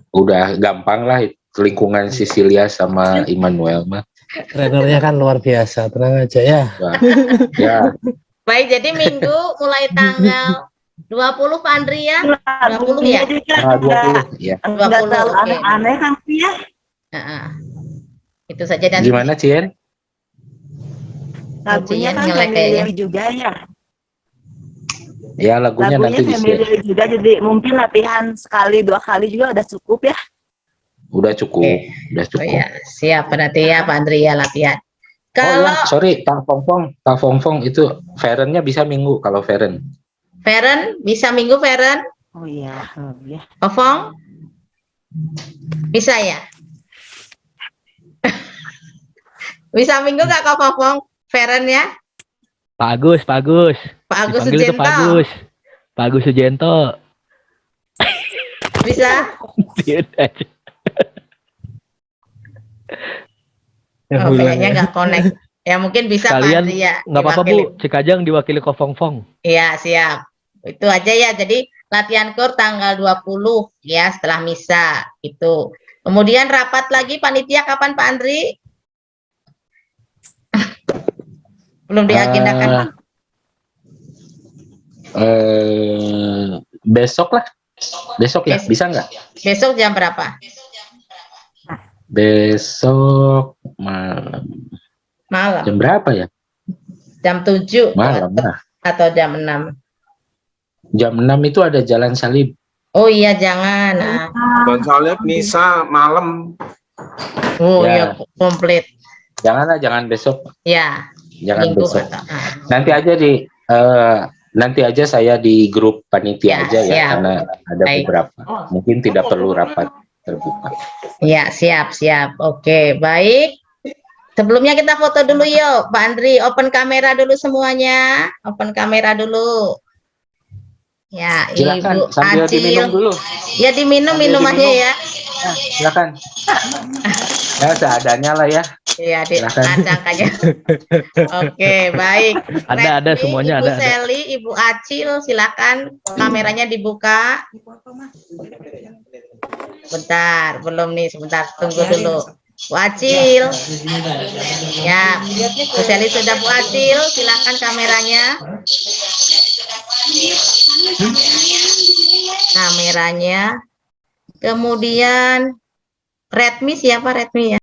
udah gampang lah lingkungan Sisilia sama Immanuel mah. Trainernya kan luar biasa, tenang aja ya. Ya. Baik, jadi minggu mulai tanggal 20 Pak Andri ya? 20 ya? 20 ya. 20, terlalu aneh-aneh kan sih ya? Itu saja. Dan gimana Cien? Lagunya kan familiar juga ya. Ya lagunya nanti familiar juga, jadi mungkin latihan sekali 2 kali juga udah cukup ya. Udah cukup. Oh ya, siap nanti ya Pak Andri ya latihan. Kalau sorry, Tak Fongfong itu Ferennya bisa minggu kalau Feren. Feren bisa minggu Feren? Oh iya, ya. Fong bisa ya? Bisa minggu nggak Kak Fong? Feren ya? Pak Agus Sugianto. Pak Agus Sugianto. Bisa? Kayaknya nggak connect. Ya mungkin bisa kalian Pak Andri ya. Nggak apa-apa Bu, Cikajang diwakili Ko Fong. Iya siap. Itu aja ya. Jadi latihan KUR tanggal 20 ya setelah misa itu. Kemudian rapat lagi panitia kapan Pak Andri? Belum diagendakan. Besok lah. Besok ya, bisa nggak? Besok jam berapa? Besok malam. Jam berapa ya? Jam 7 malam lah. Atau jam 6? Jam 6 itu ada Jalan Salib. Oh iya, jangan. Jalan Salib misa malam. Oh ya, komplit. Jangan besok. Ya. Jangan besok. Nanti aja saya di grup panitia aja ya, karena ada beberapa. Mungkin tidak perlu rapat terbuka. Ya, siap. Oke, baik. Sebelumnya kita foto dulu yuk, Pak Andri. Open kamera dulu semuanya. Open kamera dulu. Ya, silakan, Ibu sambil Acil. Diminum dulu. Ya, minumannya ya. Nah, silakan. Ya, seadanya lah ya. Iya, diangkat. Oke, baik. Ada semuanya Ibu ada. Seli, Ibu Acil, silakan kameranya dibuka. Bentar, belum nih, sebentar, tunggu dulu. Bu Acil. Ya, Bu Seli sudah, Bu Acil, silakan kameranya. Kemudian Redmi siapa Redmi ya?